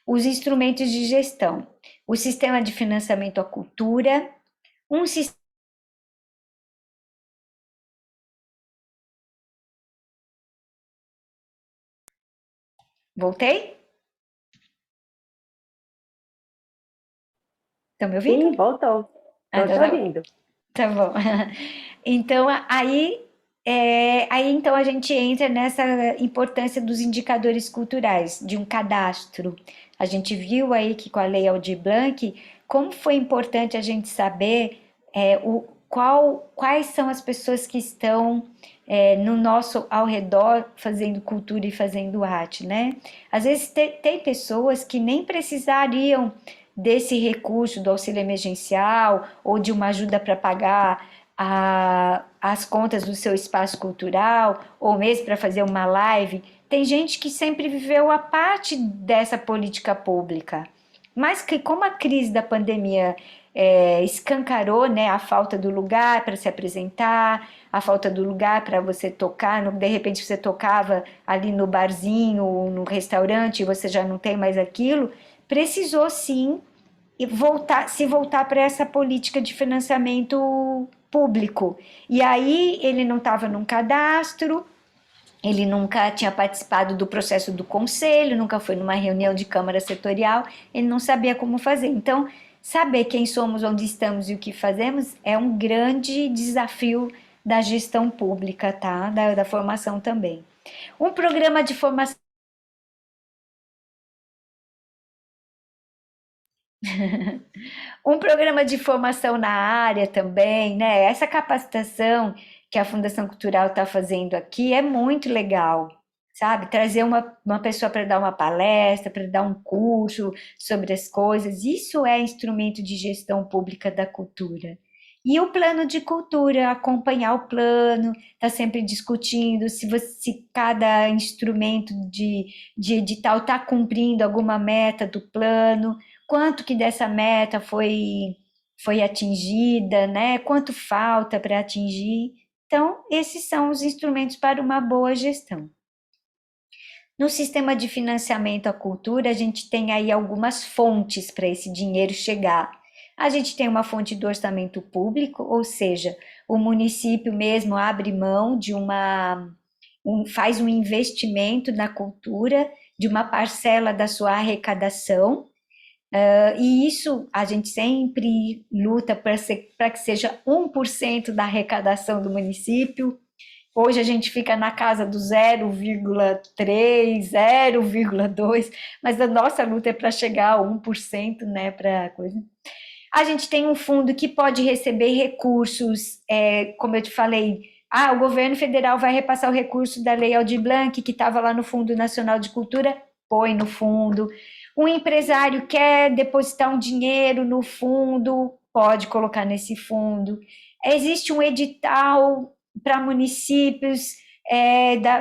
Os instrumentos de gestão, o sistema de financiamento à cultura, um sistema. Voltei? Estão me ouvindo? Sim, voltou. Estou te ouvindo. Tá bom. Então, então a gente entra nessa importância dos indicadores culturais, de um cadastro. A gente viu aí que com a Lei Aldir Blanc, como foi importante a gente saber quais são as pessoas que estão no nosso ao redor fazendo cultura e fazendo arte, né? Às vezes tem pessoas que nem precisariam desse recurso do auxílio emergencial ou de uma ajuda para pagar as contas do seu espaço cultural ou mesmo para fazer uma live. Tem gente que sempre viveu a parte dessa política pública, mas que como a crise da pandemia escancarou, né, a falta do lugar para se apresentar, a falta do lugar para você tocar, de repente você tocava ali no barzinho, no restaurante, e você já não tem mais aquilo, precisou sim se voltar para essa política de financiamento público. E aí ele não estava num cadastro, ele nunca tinha participado do processo do conselho, nunca foi numa reunião de câmara setorial, ele não sabia como fazer. Então, saber quem somos, onde estamos e o que fazemos é um grande desafio da gestão pública, tá? Da formação também. Um programa de formação um programa de formação na área também, né? Essa capacitação que a Fundação Cultural está fazendo aqui é muito legal, sabe? Trazer uma pessoa para dar uma palestra, para dar um curso sobre as coisas, isso é instrumento de gestão pública da cultura. E o plano de cultura, acompanhar o plano, está sempre discutindo se cada instrumento de edital está cumprindo alguma meta do plano, quanto que dessa meta foi atingida, né? Quanto falta para atingir. Então, esses são os instrumentos para uma boa gestão. No sistema de financiamento à cultura, a gente tem aí algumas fontes para esse dinheiro chegar. A gente tem uma fonte do orçamento público, ou seja, o município mesmo abre mão de faz um investimento na cultura, de uma parcela da sua arrecadação, e isso a gente sempre luta para que seja 1% da arrecadação do município. Hoje a gente fica na casa do 0,3, 0,2, mas a nossa luta é para chegar a 1%, né, para coisa. A gente tem um fundo que pode receber recursos, como eu te falei, o governo federal vai repassar o recurso da Lei Aldir Blanc, que estava lá no Fundo Nacional de Cultura, põe no fundo. Um empresário quer depositar um dinheiro no fundo, pode colocar nesse fundo. Existe um edital para municípios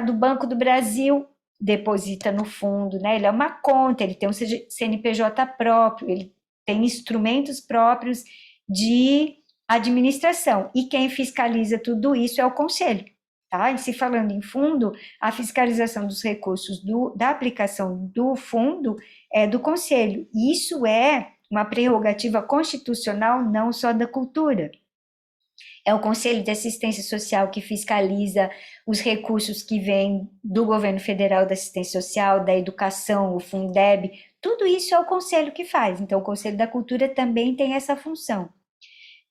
do Banco do Brasil, deposita no fundo, né? Ele é uma conta, ele tem um CNPJ próprio, ele tem instrumentos próprios de administração. E quem fiscaliza tudo isso é o conselho, tá? E se falando em fundo, a fiscalização dos recursos da aplicação do fundo é do conselho. Isso é uma prerrogativa constitucional não só da cultura. É o Conselho de Assistência Social que fiscaliza os recursos que vêm do governo federal da assistência social, da educação, o Fundeb, tudo isso é o Conselho que faz. Então, o Conselho da Cultura também tem essa função.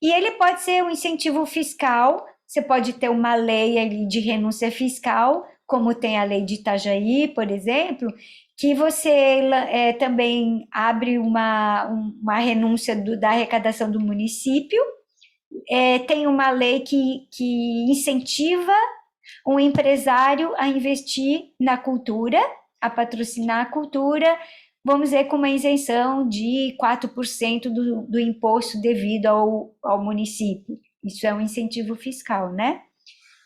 E ele pode ser um incentivo fiscal, você pode ter uma lei ali de renúncia fiscal, como tem a lei de Itajaí, por exemplo, que você também abre uma renúncia da arrecadação do município. Tem uma lei que incentiva um empresário a investir na cultura, a patrocinar a cultura, vamos dizer, com uma isenção de 4% do imposto devido ao município. Isso é um incentivo fiscal, né?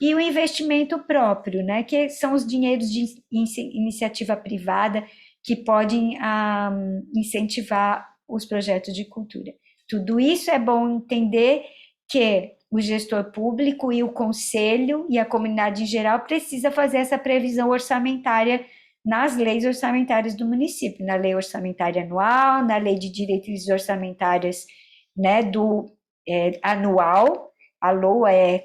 E o investimento próprio, né? Que são os dinheiros de iniciativa privada que podem incentivar os projetos de cultura. Tudo isso é bom entender que o gestor público e o conselho e a comunidade em geral precisa fazer essa previsão orçamentária nas leis orçamentárias do município, na lei orçamentária anual, na lei de diretrizes orçamentárias, né, anual, a LOA é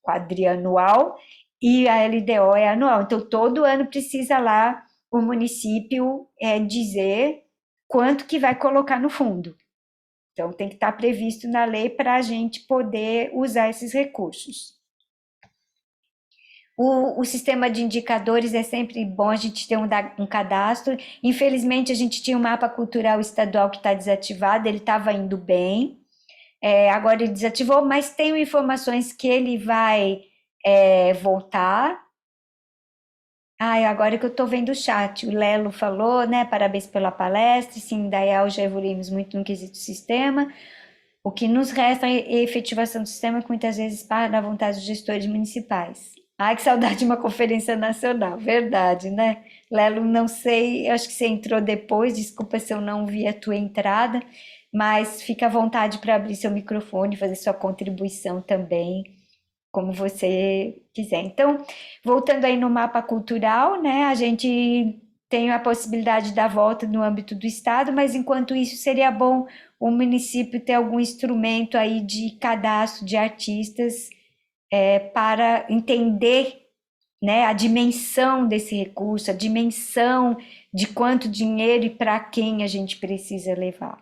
quadrianual, e a LDO é anual. Então, todo ano precisa lá o município dizer quanto que vai colocar no fundo. Então, tem que estar previsto na lei para a gente poder usar esses recursos. O sistema de indicadores é sempre bom a gente ter um cadastro. Infelizmente, a gente tinha um mapa cultural estadual que está desativado, ele estava indo bem. Agora ele desativou, mas tenho informações que ele vai voltar. Agora que eu estou vendo o chat, o Lelo falou, né? Parabéns pela palestra. Sim, Dayal, já evoluímos muito no quesito sistema. O que nos resta é a efetivação do sistema, que muitas vezes para da vontade dos gestores municipais. Que saudade de uma conferência nacional, verdade, né? Lelo, não sei, acho que você entrou depois, desculpa se eu não vi a tua entrada, mas fica à vontade para abrir seu microfone, fazer sua contribuição também, como você quiser. Então, voltando aí no mapa cultural, né, a gente tem a possibilidade da volta no âmbito do Estado, mas enquanto isso seria bom o município ter algum instrumento aí de cadastro de artistas para entender, né, a dimensão desse recurso, a dimensão de quanto dinheiro e para quem a gente precisa levar.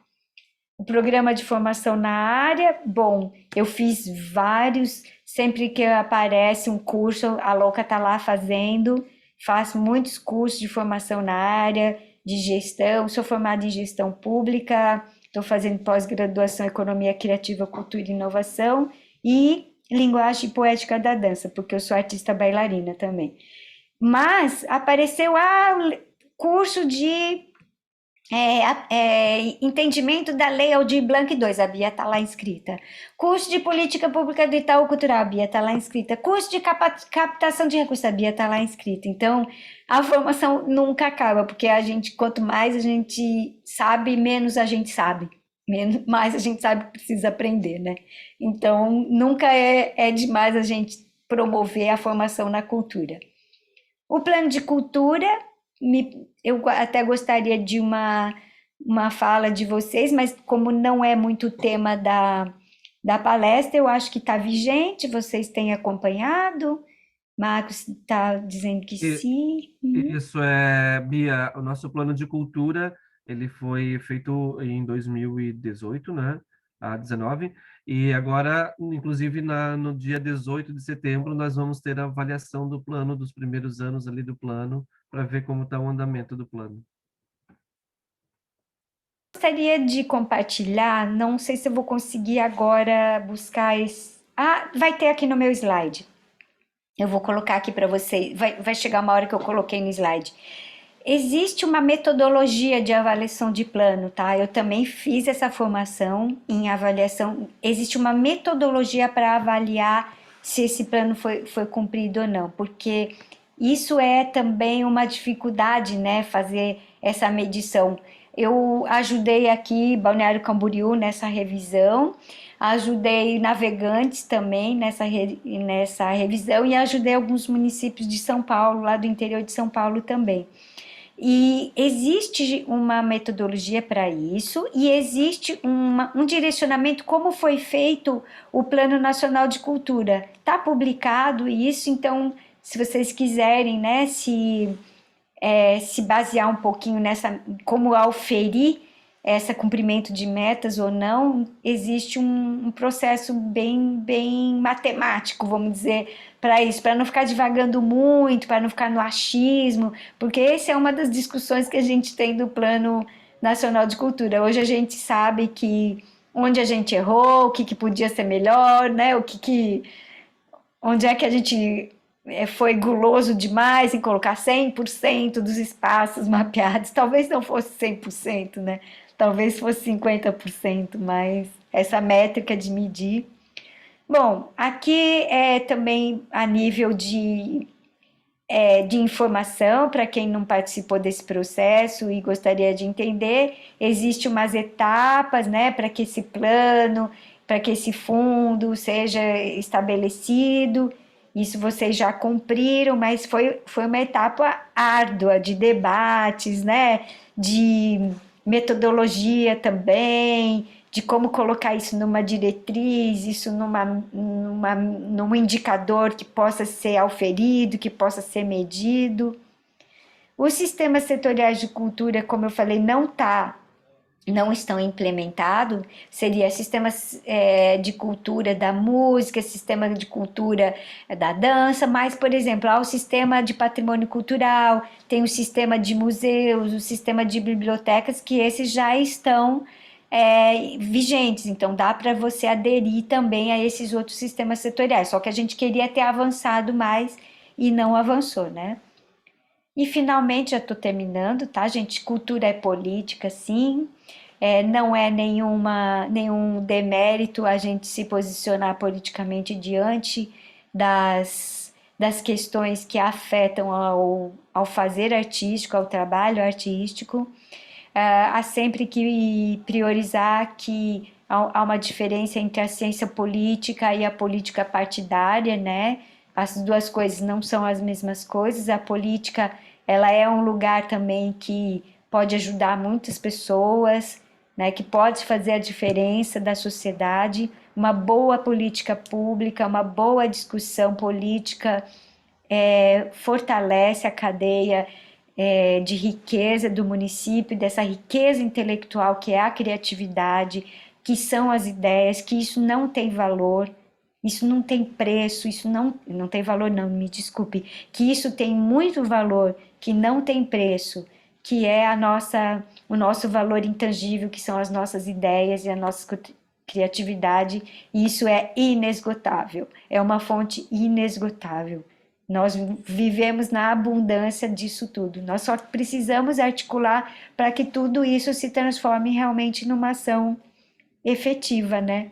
O programa de formação na área, bom, eu fiz vários, sempre que aparece um curso, a Louca está lá fazendo, faço muitos cursos de formação na área, de gestão, sou formada em gestão pública, estou fazendo pós-graduação em Economia Criativa, Cultura e Inovação e Linguagem e Poética da Dança, porque eu sou artista bailarina também. Mas apareceu curso de entendimento da Lei Aldir Blanc II, a Bia está lá inscrita. Curso de Política Pública do Itaú Cultural, a Bia está lá inscrita. Curso de captação de recursos, a Bia está lá inscrita. Então, a formação nunca acaba, porque quanto mais a gente sabe, menos a gente sabe. Mais a gente sabe que precisa aprender, né? Então, nunca é demais a gente promover a formação na cultura. O plano de cultura, eu até gostaria de uma fala de vocês, mas como não é muito o tema da palestra, eu acho que está vigente, vocês têm acompanhado. Marcos está dizendo que sim. Isso Bia, o nosso plano de cultura, ele foi feito em 2018, né? A 19, e agora, inclusive, no dia 18 de setembro, nós vamos ter a avaliação do plano, dos primeiros anos ali do plano, para ver como está o andamento do plano. Gostaria de compartilhar, não sei se eu vou conseguir agora buscar Ah, vai ter aqui no meu slide. Eu vou colocar aqui para vocês. Vai chegar uma hora que eu coloquei no slide. Existe uma metodologia de avaliação de plano, tá? Eu também fiz essa formação em avaliação. Existe uma metodologia para avaliar se esse plano foi cumprido ou não, porque isso é também uma dificuldade, né? Fazer essa medição. Eu ajudei aqui Balneário Camboriú nessa revisão, ajudei Navegantes também nessa revisão e ajudei alguns municípios de São Paulo, lá do interior de São Paulo também. E existe uma metodologia para isso e existe um direcionamento como foi feito o Plano Nacional de Cultura. Está publicado isso, então se vocês quiserem, né, se basear um pouquinho nessa, como auferir esse cumprimento de metas ou não, existe um processo bem matemático, vamos dizer, para isso, para não ficar divagando muito, para não ficar no achismo, porque essa é uma das discussões que a gente tem do Plano Nacional de Cultura. Hoje a gente sabe que onde a gente errou, o que podia ser melhor, né? Onde é que a gente foi guloso demais em colocar 100% dos espaços mapeados. Talvez não fosse 100%, né? Talvez fosse 50%, mas essa métrica de medir. Bom, aqui é também a nível de informação, para quem não participou desse processo e gostaria de entender, existem umas etapas, né, para que esse plano, para que esse fundo seja estabelecido. Isso vocês já cumpriram, mas foi uma etapa árdua de debates, né, de metodologia também, de como colocar isso numa diretriz, isso num indicador que possa ser auferido, que possa ser medido. Os sistemas setoriais de cultura, como eu falei, não estão implementados. Seria sistemas de cultura da música, sistema de cultura da dança, mas, por exemplo, há o sistema de patrimônio cultural, tem o sistema de museus, o sistema de bibliotecas, que esses já estão vigentes, então dá para você aderir também a esses outros sistemas setoriais, só que a gente queria ter avançado mais e não avançou, né? E finalmente, já estou terminando, tá, gente? Cultura é política, sim. Não é nenhum demérito a gente se posicionar politicamente diante das questões que afetam ao fazer artístico, ao trabalho artístico. Há sempre que priorizar que há uma diferença entre a ciência política e a política partidária, né? As duas coisas não são as mesmas coisas. A política, ela é um lugar também que pode ajudar muitas pessoas, né? Que pode fazer a diferença da sociedade. Uma boa política pública, uma boa discussão política fortalece a cadeia de riqueza do município, dessa riqueza intelectual que é a criatividade, que são as ideias, que isso não tem valor, isso não tem preço, isso não tem valor, não, me desculpe, que isso tem muito valor, que não tem preço, que é o nosso valor intangível, que são as nossas ideias e a nossa criatividade, e isso é inesgotável, é uma fonte inesgotável. Nós vivemos na abundância disso tudo. Nós só precisamos articular para que tudo isso se transforme realmente numa ação efetiva, né?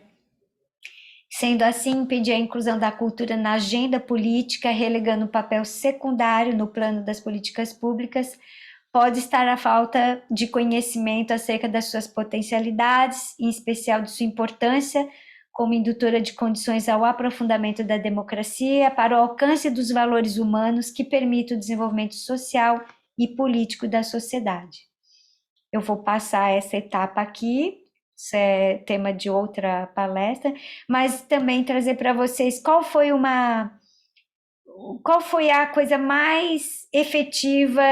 Sendo assim, impedir a inclusão da cultura na agenda política, relegando um papel secundário no plano das políticas públicas, pode estar a falta de conhecimento acerca das suas potencialidades, em especial de sua importância como indutora de condições ao aprofundamento da democracia, para o alcance dos valores humanos que permitem o desenvolvimento social e político da sociedade. Eu vou passar essa etapa aqui, isso é tema de outra palestra, mas também trazer para vocês qual foi a coisa mais efetiva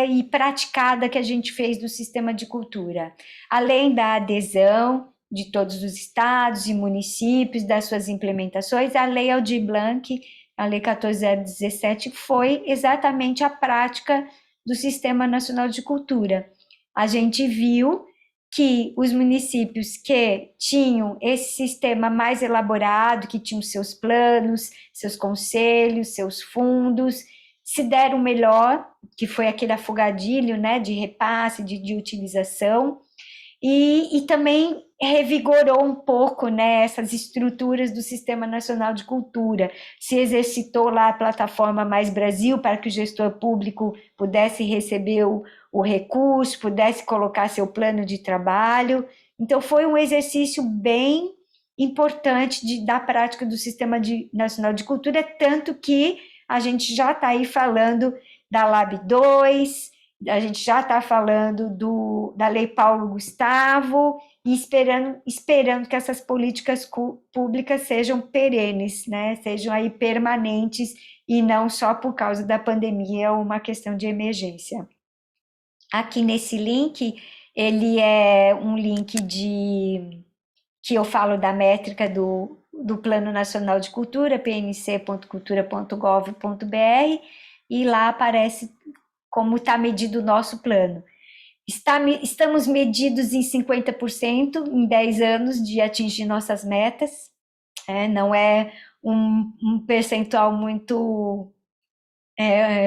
e praticada que a gente fez do sistema de cultura, além da adesão de todos os estados e municípios, das suas implementações. A Lei Aldir Blanc, a Lei 14.017, foi exatamente a prática do Sistema Nacional de Cultura. A gente viu que os municípios que tinham esse sistema mais elaborado, que tinham seus planos, seus conselhos, seus fundos, se deram melhor, que foi aquele afogadilho, né, de repasse, de utilização, e também revigorou um pouco, né, essas estruturas do Sistema Nacional de Cultura. Se exercitou lá a plataforma Mais Brasil para que o gestor público pudesse receber o recurso, pudesse colocar seu plano de trabalho. Então, foi um exercício bem importante da prática do Sistema Nacional de Cultura, tanto que a gente já está aí falando da LAB 2, a gente já está falando da Lei Paulo Gustavo, e esperando que essas políticas públicas sejam perenes, né? Sejam aí permanentes, e não só por causa da pandemia ou uma questão de emergência. Aqui nesse link, ele é um link que eu falo da métrica do Plano Nacional de Cultura, pnc.cultura.gov.br, e lá aparece como está medido o nosso plano. Estamos medidos em 50% em 10 anos de atingir nossas metas, não é um percentual muito,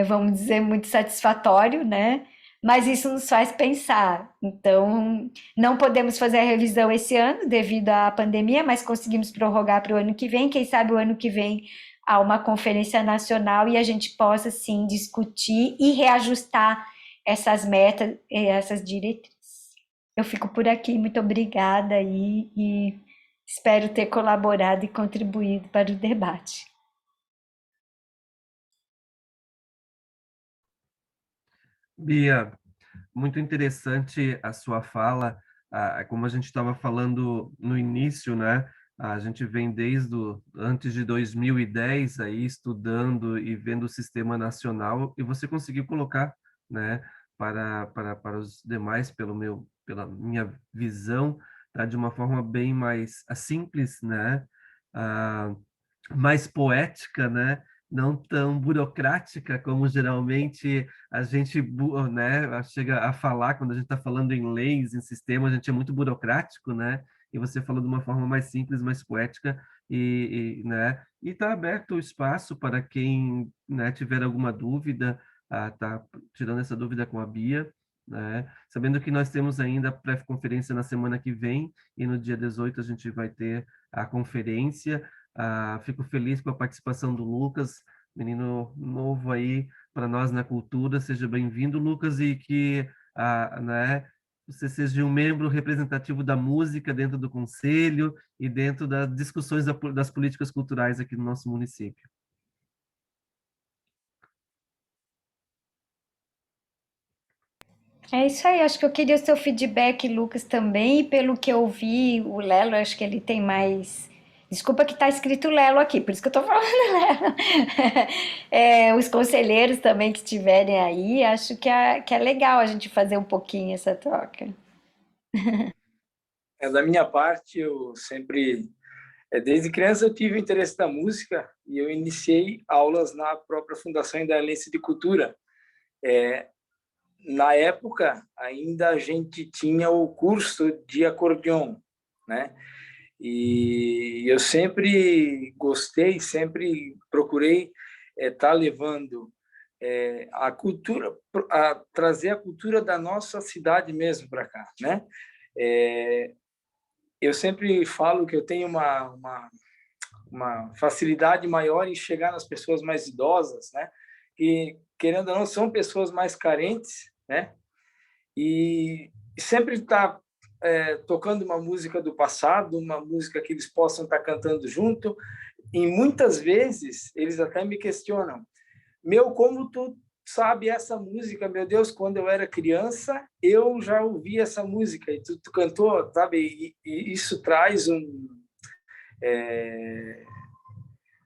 vamos dizer, muito satisfatório, né? Mas isso nos faz pensar. Então, não podemos fazer a revisão esse ano devido à pandemia, mas conseguimos prorrogar para o ano que vem. Quem sabe o ano que vem há uma conferência nacional e a gente possa, sim, discutir e reajustar essas metas, essas diretrizes. Eu fico por aqui, muito obrigada e espero ter colaborado e contribuído para o debate. Bia, muito interessante a sua fala. Como a gente estava falando no início, né? A gente vem desde antes de 2010 aí estudando e vendo o sistema nacional, e você conseguiu colocar, né, para os demais, pela minha visão, tá, de uma forma bem mais simples, né? Mais poética, né? Não tão burocrática como geralmente a gente, né, chega a falar quando a gente está falando em leis, em sistemas, a gente é muito burocrático, né? E você falou de uma forma mais simples, mais poética, né? E está aberto o espaço para quem, né, tiver alguma dúvida, tá tirando essa dúvida com a Bia, né? Sabendo que nós temos ainda a pré-conferência na semana que vem, e no dia 18 a gente vai ter a conferência. Fico feliz com a participação do Lucas, menino novo aí para nós na cultura. Seja bem-vindo, Lucas, e que né, você seja um membro representativo da música dentro do conselho e dentro das discussões das políticas culturais aqui no nosso município. É isso aí, acho que eu queria o seu feedback, Lucas, também, e pelo que eu vi, o Lelo, acho que ele tem mais... Desculpa que está escrito Lelo aqui, por isso que eu estou falando Lelo. Os conselheiros também que estiverem aí, acho que é legal a gente fazer um pouquinho essa troca. Da minha parte, eu sempre, desde criança, eu tive o interesse da música e eu iniciei aulas na própria Fundação Indaialense de Cultura. Na época, ainda a gente tinha o curso de acordeon, né? E eu sempre gostei, sempre procurei estar levando a cultura, trazer a cultura da nossa cidade mesmo para cá, né? Eu sempre falo que eu tenho uma facilidade maior em chegar nas pessoas mais idosas, né? Que, querendo ou não, são pessoas mais carentes, né? E sempre está tocando uma música do passado, uma música que eles possam estar cantando junto. E muitas vezes eles até me questionam: como tu sabe essa música? Meu Deus, quando eu era criança, eu já ouvi essa música e tu cantou, sabe? E isso traz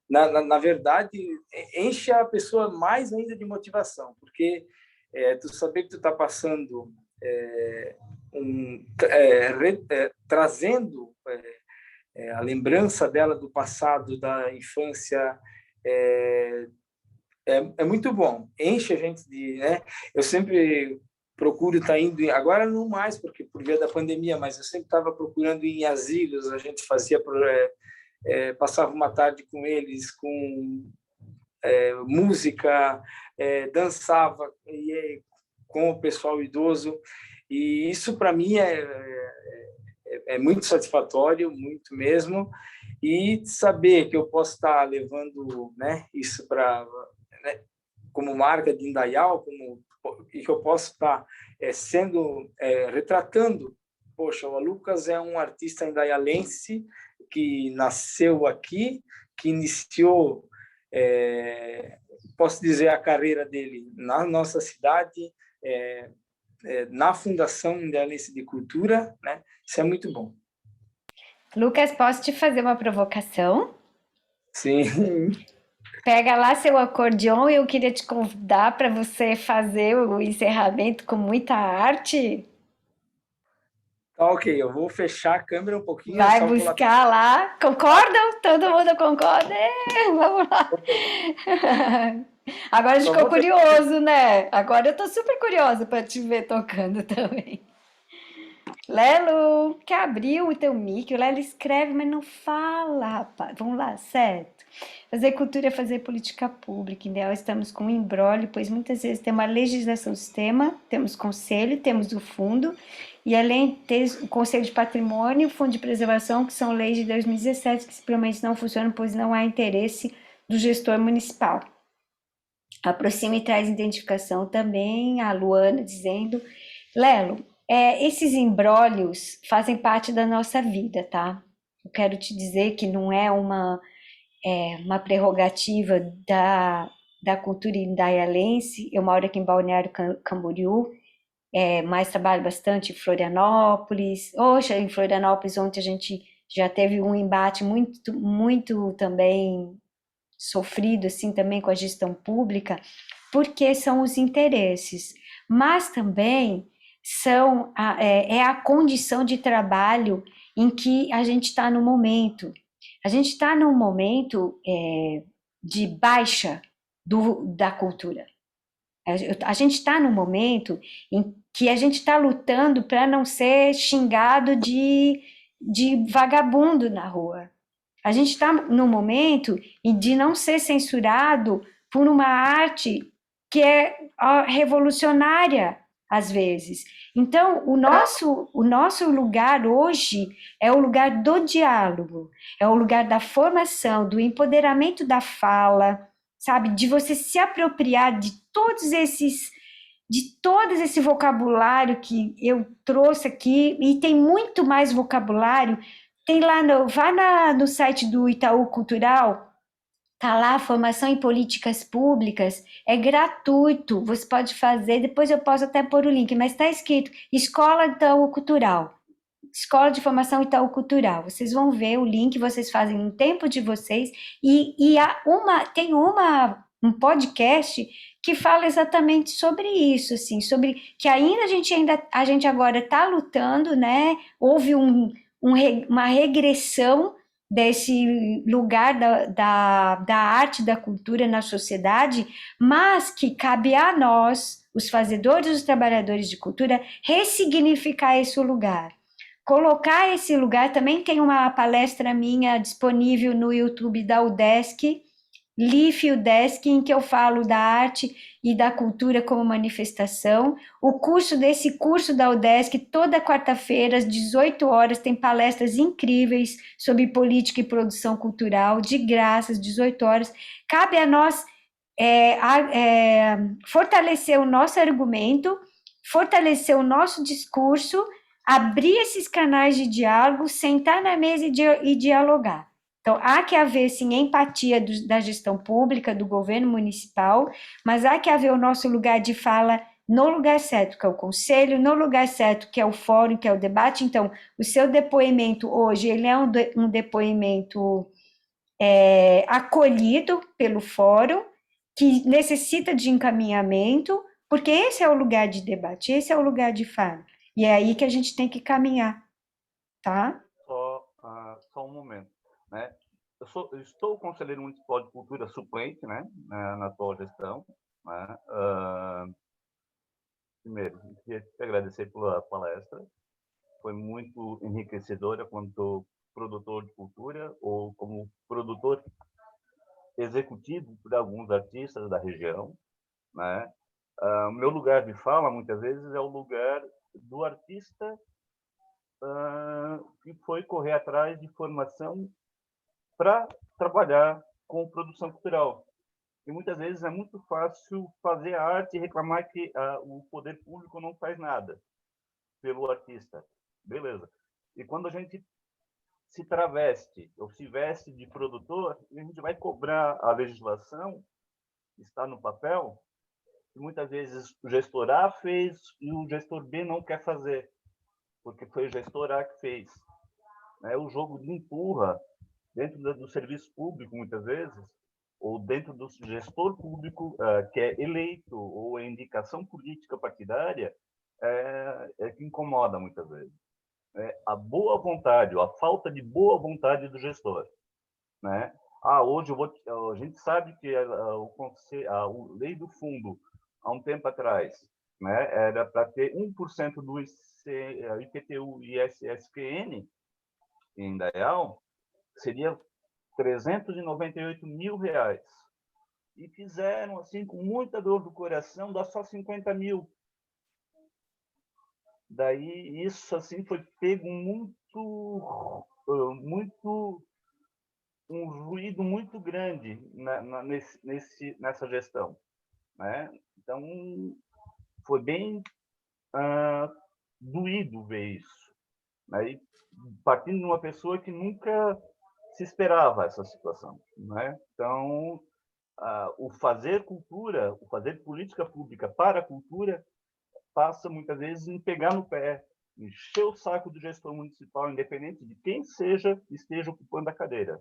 na verdade, enche a pessoa mais ainda de motivação, porque tu saber que tu está passando, trazendo a lembrança dela do passado, da infância, é muito bom, enche a gente de, né? Eu sempre procuro estar indo, agora não mais, porque por via da pandemia, mas eu sempre estava procurando ir em asilos, a gente fazia, passava uma tarde com eles, com música, dançava com o pessoal idoso, e isso para mim é muito satisfatório, muito mesmo, e saber que eu posso estar levando, né, isso para, né, como marca de Indaial, e que eu posso estar retratando. Poxa, o Lucas é um artista indaialense que nasceu aqui, que iniciou, posso dizer, a carreira dele na nossa cidade, na Fundação Indaialense de Cultura, né? Isso é muito bom. Lucas, posso te fazer uma provocação? Sim. Pega lá seu acordeon e eu queria te convidar para você fazer o encerramento com muita arte. Tá, ok, eu vou fechar a câmera um pouquinho. Vai buscar lá. Concordam? Todo mundo concorda? Vamos lá. Agora a gente ficou curioso, né? Agora eu tô super curiosa para te ver tocando também. Lelo, que abriu o teu mic, o Lelo escreve, mas não fala, rapaz. Vamos lá, certo. Fazer cultura é fazer política pública. Em ideal, estamos com um imbróglio, pois muitas vezes tem uma legislação do sistema, temos conselho, temos o fundo, e além ter o Conselho de Patrimônio e o Fundo de Preservação, que são leis de 2017, que simplesmente não funcionam, pois não há interesse do gestor municipal. Aproxima e traz identificação também, a Luana dizendo, Lelo, esses imbróglios fazem parte da nossa vida, tá? Eu quero te dizer que não é uma prerrogativa da cultura indaialense. Eu moro aqui em Balneário Camboriú, mas trabalho bastante em Florianópolis. Hoje, em Florianópolis, ontem a gente já teve um embate muito, muito também sofrido, assim, também com a gestão pública, porque são os interesses, mas também é a condição de trabalho em que a gente está no momento. A gente está num momento de baixa da cultura. A gente está num momento em que a gente está lutando para não ser xingado de vagabundo na rua. A gente está num momento de não ser censurado por uma arte que é revolucionária, às vezes. Então, o nosso lugar hoje é o lugar do diálogo, é o lugar da formação, do empoderamento da fala, sabe? De você se apropriar de todo esse vocabulário que eu trouxe aqui, e tem muito mais vocabulário. Tem lá, vá no site do Itaú Cultural, tá lá, formação em políticas públicas, é gratuito, você pode fazer, depois eu posso até pôr o link, mas está escrito Escola Itaú Cultural, Escola de Formação Itaú Cultural, vocês vão ver o link, vocês fazem no tempo de vocês, e tem um podcast que fala exatamente sobre isso, assim, sobre que a gente agora está lutando, né, houve uma regressão desse lugar da arte, da cultura na sociedade, mas que cabe a nós, os fazedores, os trabalhadores de cultura, ressignificar esse lugar. Colocar esse lugar, também tem uma palestra minha disponível no YouTube da UDESC, LIF UDESC, em que eu falo da arte e da cultura como manifestação. Desse curso da UDESC, toda quarta-feira, às 18 horas, tem palestras incríveis sobre política e produção cultural, de graça, às 18 horas. Cabe a nós fortalecer o nosso argumento, fortalecer o nosso discurso, abrir esses canais de diálogo, sentar na mesa e dialogar. Então, há que haver, sim, empatia da gestão pública, do governo municipal, mas há que haver o nosso lugar de fala no lugar certo, que é o conselho, no lugar certo, que é o fórum, que é o debate. Então, o seu depoimento hoje, ele é um depoimento acolhido pelo fórum, que necessita de encaminhamento, porque esse é o lugar de debate, esse é o lugar de fala. E é aí que a gente tem que caminhar, tá? Só um momento, né? Eu estou conselheiro municipal de cultura suplente, né, na atual gestão, né? Primeiro, eu queria te agradecer pela palestra. Foi muito enriquecedora quanto produtor de cultura ou como produtor executivo por alguns artistas da região, né? O meu lugar de fala, muitas vezes, é o lugar do artista que foi correr atrás de formação para trabalhar com produção cultural. E muitas vezes é muito fácil fazer a arte e reclamar que o poder público não faz nada pelo artista. Beleza. E quando a gente se traveste ou se veste de produtor, a gente vai cobrar a legislação, está no papel, e muitas vezes o gestor A fez e o gestor B não quer fazer, porque foi o gestor A que fez. O jogo de empurra dentro do serviço público, muitas vezes, ou dentro do gestor público que é eleito, ou a indicação política partidária, é que incomoda muitas vezes. A boa vontade, ou a falta de boa vontade do gestor. Né? Hoje a gente sabe que a lei do fundo, há um tempo atrás, né, era para ter 1% do IPTU e ISSQN em Indaial, seria R$398 mil. E fizeram, assim, com muita dor do coração, dá só 50 mil. Daí, isso, assim, foi pego um ruído muito grande nessa gestão. Né? Então, foi bem doído ver isso. Né? Partindo de uma pessoa que nunca se esperava essa situação. Né? Então, o fazer cultura, o fazer política pública para a cultura, passa muitas vezes em pegar no pé, encher o saco do gestor municipal, independente de quem esteja ocupando a cadeira,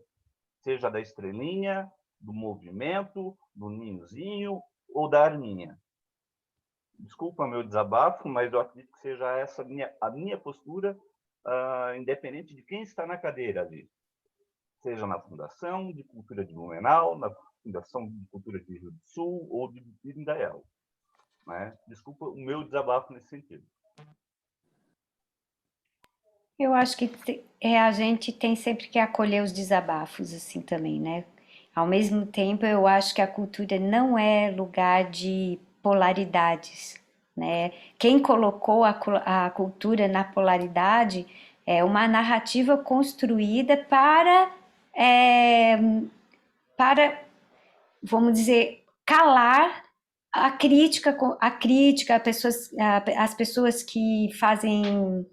seja da estrelinha, do movimento, do ninhozinho ou da arminha. Desculpa meu desabafo, mas eu acredito que seja essa a minha postura, independente de quem está na cadeira ali, seja na Fundação de Cultura de Blumenau, na Fundação de Cultura de Rio do Sul ou de Indaial. Né? Desculpa o meu desabafo nesse sentido. Eu acho que a gente tem sempre que acolher os desabafos, assim, também, né? Ao mesmo tempo, eu acho que a cultura não é lugar de polaridades, né? Quem colocou a cultura na polaridade é uma narrativa construída para, vamos dizer, calar a crítica, as pessoas que fazem,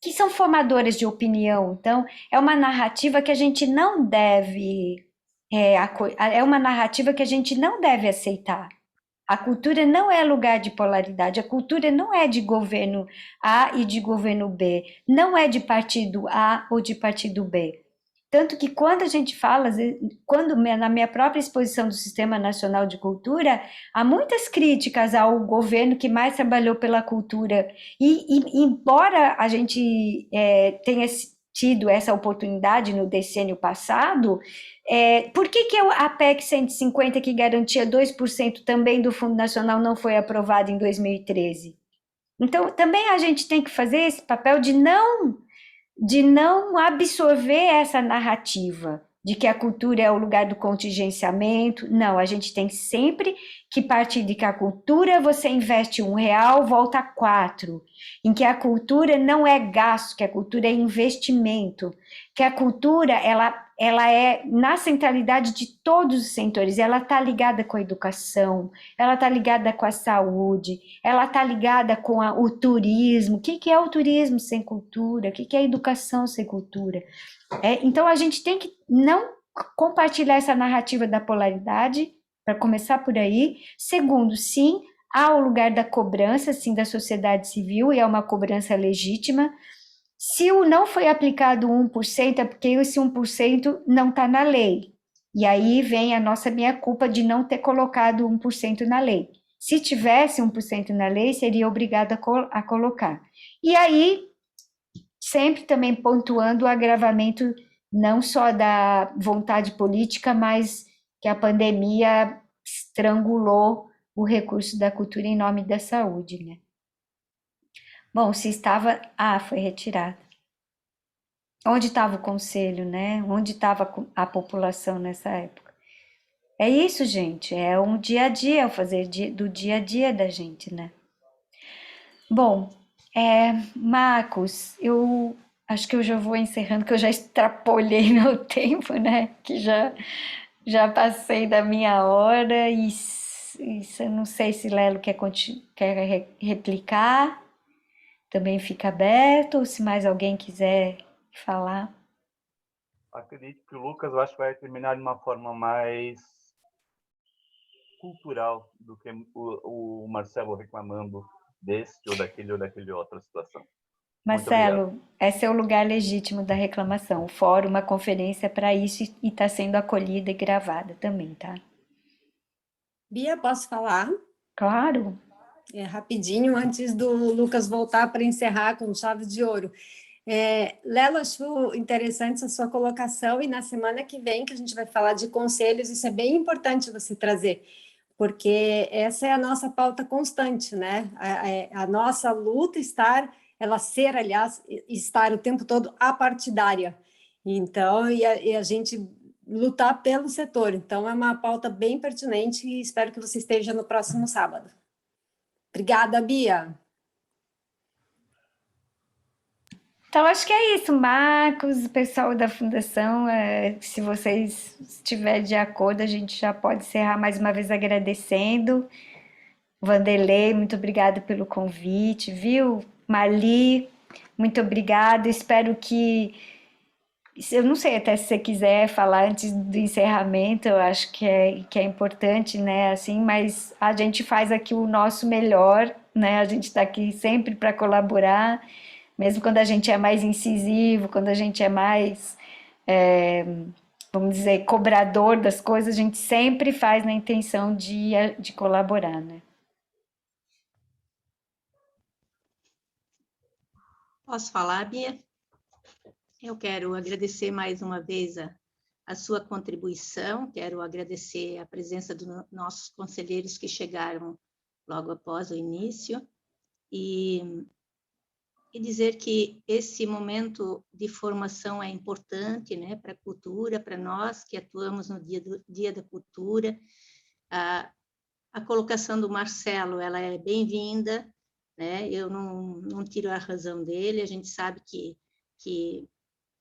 que são formadoras de opinião. Então, é uma narrativa que a gente não deve, é uma narrativa que a gente não deve aceitar. A cultura não é lugar de polaridade, a cultura não é de governo A e de governo B, não é de partido A ou de partido B. Tanto que quando a gente fala, na minha própria exposição do Sistema Nacional de Cultura, há muitas críticas ao governo que mais trabalhou pela cultura. E embora a gente tenha tido essa oportunidade no decênio passado, por que a PEC 150, que garantia 2% também do Fundo Nacional, não foi aprovada em 2013? Então, também a gente tem que fazer esse papel de não absorver essa narrativa de que a cultura é o lugar do contingenciamento. Não, a gente tem sempre que partir de que a cultura, você investe R$1, volta 4, em que a cultura não é gasto, que a cultura é investimento, que a cultura, ela é na centralidade de todos os setores, ela está ligada com a educação, ela está ligada com a saúde, ela está ligada com o turismo. O que é o turismo sem cultura? O que é a educação sem cultura? Então, a gente tem que não compartilhar essa narrativa da polaridade, para começar por aí. Segundo, sim, há o lugar da cobrança, sim, da sociedade civil, e é uma cobrança legítima. Se não foi aplicado 1%, é porque esse 1% não está na lei. E aí vem a minha culpa de não ter colocado 1% na lei. Se tivesse 1% na lei, seria obrigado a colocar. E aí, sempre também pontuando o agravamento não só da vontade política, mas que a pandemia estrangulou o recurso da cultura em nome da saúde, né? Bom, se estava... Ah, foi retirado. Onde estava o conselho, né? Onde estava a população nessa época? É isso, gente, é um dia a dia, o fazer do dia a dia da gente, né? Bom, Marcos, eu acho que eu já vou encerrando, que eu já extrapolhei meu tempo, né? Que já passei da minha hora e eu não sei se Lelo quer replicar, também fica aberto, ou se mais alguém quiser falar. Acredito que o Lucas, eu acho que vai terminar de uma forma mais cultural do que o Marcelo reclamando desse ou daquele outra situação. Muito obrigado. Marcelo, esse é o lugar legítimo da reclamação. O fórum, uma conferência para isso e está sendo acolhida e gravada também, tá? Bia, posso falar? Claro. Rapidinho, antes do Lucas voltar para encerrar com chave de ouro. Lelo, acho interessante a sua colocação e na semana que vem, que a gente vai falar de conselhos, isso é bem importante você trazer, porque essa é a nossa pauta constante, né? A nossa luta aliás, estar o tempo todo apartidária. Então, e a gente lutar pelo setor. Então, é uma pauta bem pertinente e espero que você esteja no próximo sábado. Obrigada, Bia. Então, acho que é isso, Marcos, o pessoal da Fundação, se vocês estiverem de acordo, a gente já pode encerrar mais uma vez agradecendo. Vanderlei, muito obrigada pelo convite, viu? Marli, muito obrigada, espero que... Eu não sei até se você quiser falar antes do encerramento, eu acho que é importante, né, assim, mas a gente faz aqui o nosso melhor, né, a gente está aqui sempre para colaborar, mesmo quando a gente é mais incisivo, quando a gente é mais, vamos dizer, cobrador das coisas, a gente sempre faz na intenção de colaborar, né. Posso falar, Bia? Eu quero agradecer mais uma vez a sua contribuição, quero agradecer a presença dos nossos conselheiros que chegaram logo após o início e dizer que esse momento de formação é importante, né, para a cultura, para nós que atuamos no Dia da Cultura. A colocação do Marcelo, ela é bem-vinda, né? Eu não tiro a razão dele, a gente sabe que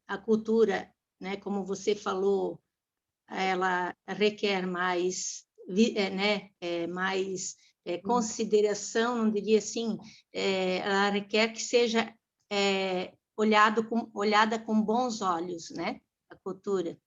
a cultura, né, como você falou, ela requer mais, consideração, não diria assim, ela requer que seja olhada com bons olhos, né, a cultura.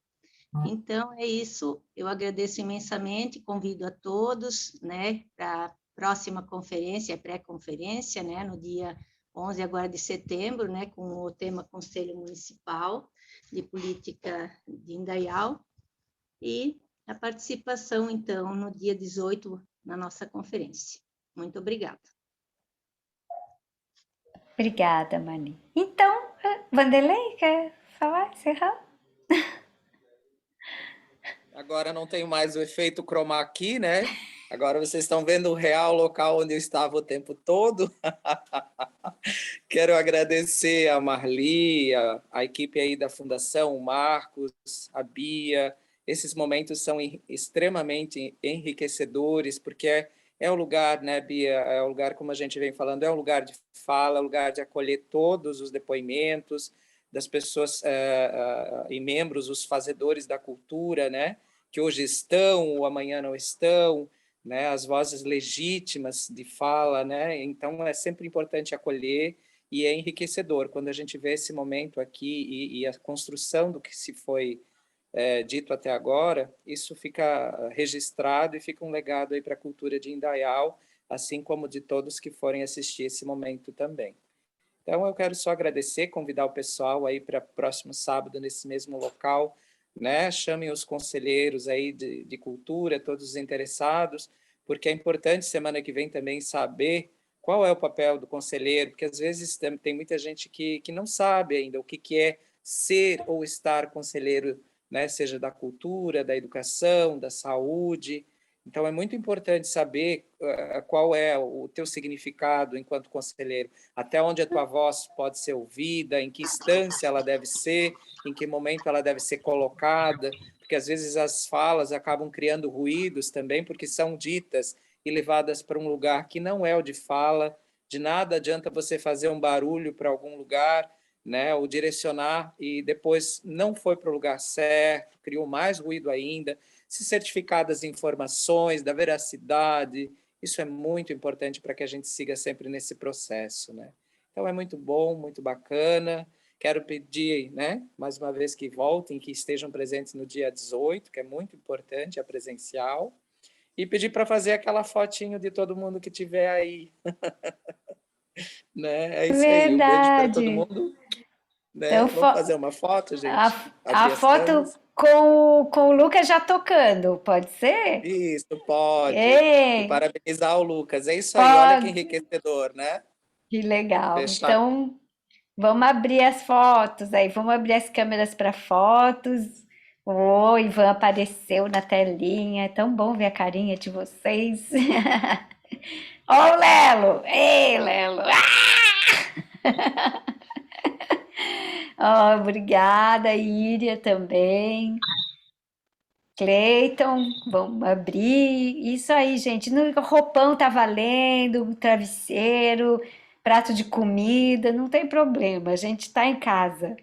Então, é isso, eu agradeço imensamente, convido a todos, né, para a próxima conferência, pré-conferência, né, no dia 11 agora de setembro, né, com o tema Conselho Municipal de Política de Indaial, e a participação, então, no dia 18, na nossa conferência. Muito obrigada. Obrigada, Mani. Então, Vanderlei, quer falar, encerrar? Agora não tenho mais o efeito chroma key, né? Agora vocês estão vendo o real local onde eu estava o tempo todo. Quero agradecer a Marli, a equipe aí da Fundação, o Marcos, a Bia. Esses momentos são extremamente enriquecedores, porque é um lugar, né, Bia? É um lugar, como a gente vem falando, é um lugar de fala, é um lugar de acolher todos os depoimentos das pessoas e membros, os fazedores da cultura, né? Que hoje estão ou amanhã não estão, né? As vozes legítimas de fala, né? Então é sempre importante acolher e é enriquecedor quando a gente vê esse momento aqui e a construção do que se foi dito até agora. Isso fica registrado e fica um legado aí para a cultura de Indaial, assim como de todos que forem assistir esse momento também. Então, eu quero só agradecer, convidar o pessoal aí para próximo sábado, nesse mesmo local, né? Chamem os conselheiros aí de cultura, todos os interessados, porque é importante semana que vem também saber qual é o papel do conselheiro, porque às vezes tem muita gente que não sabe ainda o que é ser ou estar conselheiro, né? Seja da cultura, da educação, da saúde. Então, é muito importante saber qual é o teu significado enquanto conselheiro, até onde a tua voz pode ser ouvida, em que instância ela deve ser, em que momento ela deve ser colocada, porque às vezes as falas acabam criando ruídos também, porque são ditas e levadas para um lugar que não é o de fala. De nada adianta você fazer um barulho para algum lugar, né, ou direcionar e depois não foi para o lugar certo, criou mais ruído ainda. Se certificar das informações, da veracidade, isso é muito importante para que a gente siga sempre nesse processo, né? Então é muito bom, muito bacana. Quero pedir, né, mais uma vez que voltem, que estejam presentes no dia 18, que é muito importante, a presencial, e pedir para fazer aquela fotinho de todo mundo que tiver aí. Né? É isso aí, um beijo para todo Verdade. mundo. Né? Então, Vamos fazer uma foto, gente? a Abrir as foto câmeras. com o Lucas já tocando, pode ser? Isso, pode. E Ei, parabenizar o Lucas. É isso aí, olha que pode. enriquecedor, né? Que legal. Fechar. Então, vamos abrir as fotos aí, vamos abrir as câmeras para fotos. O Ivan apareceu na telinha, é tão bom ver a carinha de vocês. Ó o Lelo! Ei, Lelo! Ó, obrigada, Íria também. Cleiton, vamos abrir. Isso aí, gente. No roupão tá valendo, travesseiro, prato de comida, não tem problema, a gente está em casa.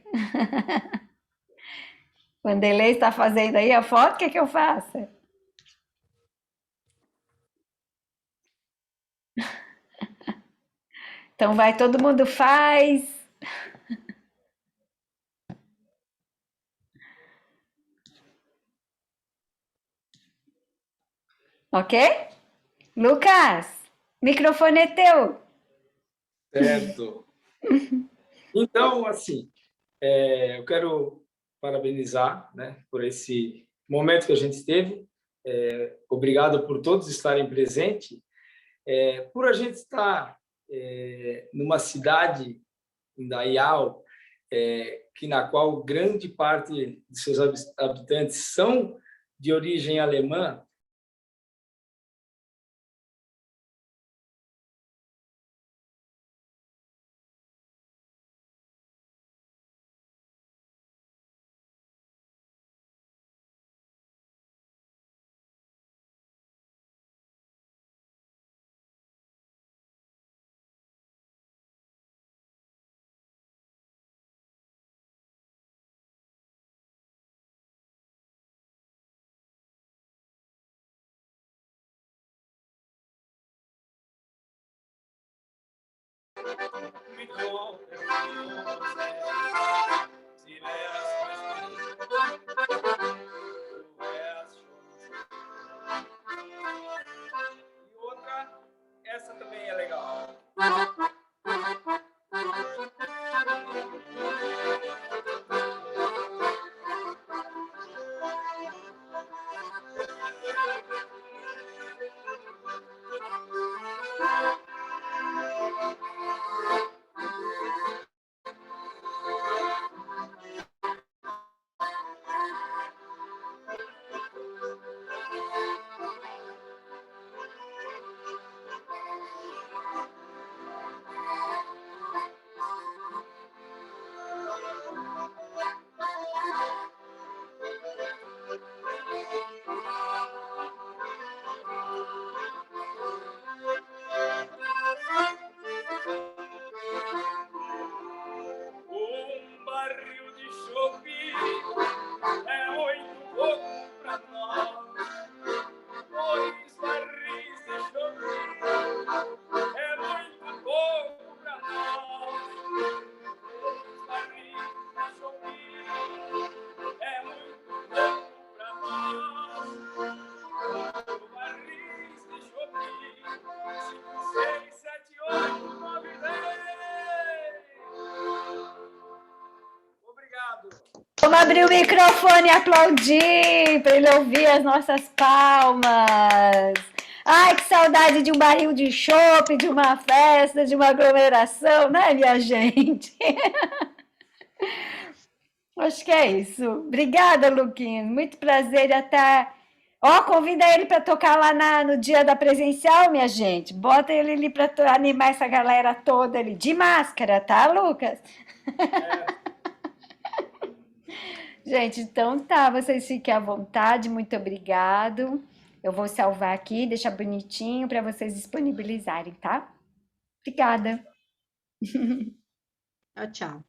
Vanderlei está fazendo aí a foto, o que é que eu faço? Então vai, todo mundo faz. Ok? Lucas, microfone é teu. Certo. Então, assim, eu quero parabenizar, né, por esse momento que a gente teve. Obrigado por todos estarem presentes. Por a gente estar numa cidade, em Dayal, na qual grande parte de seus habitantes são de origem alemã, e outra, essa também é legal. Barril de chope é muito pouco pra nós. 2 barris de chope é muito pouco pra nós. 2 barris de chope é muito pouco pra nós. 4 barris de chope, 5, 6, 7, 8, 9, 10. Obrigado. Vamos abrir o microfone e aplaudir para ele ouvir as nossas palmas. Ai, que saudade de um barril de chopp, de uma festa, de uma aglomeração, né, minha gente? Acho que é isso. Obrigada, Luquinhas. Muito prazer, até Ó, convida ele para tocar lá no dia da presencial, minha gente. Bota ele ali para animar essa galera toda ali. De máscara, tá, Lucas? Gente, então tá, vocês fiquem à vontade, muito obrigado. Eu vou salvar aqui, deixar bonitinho para vocês disponibilizarem, tá? Obrigada. Tchau, tchau.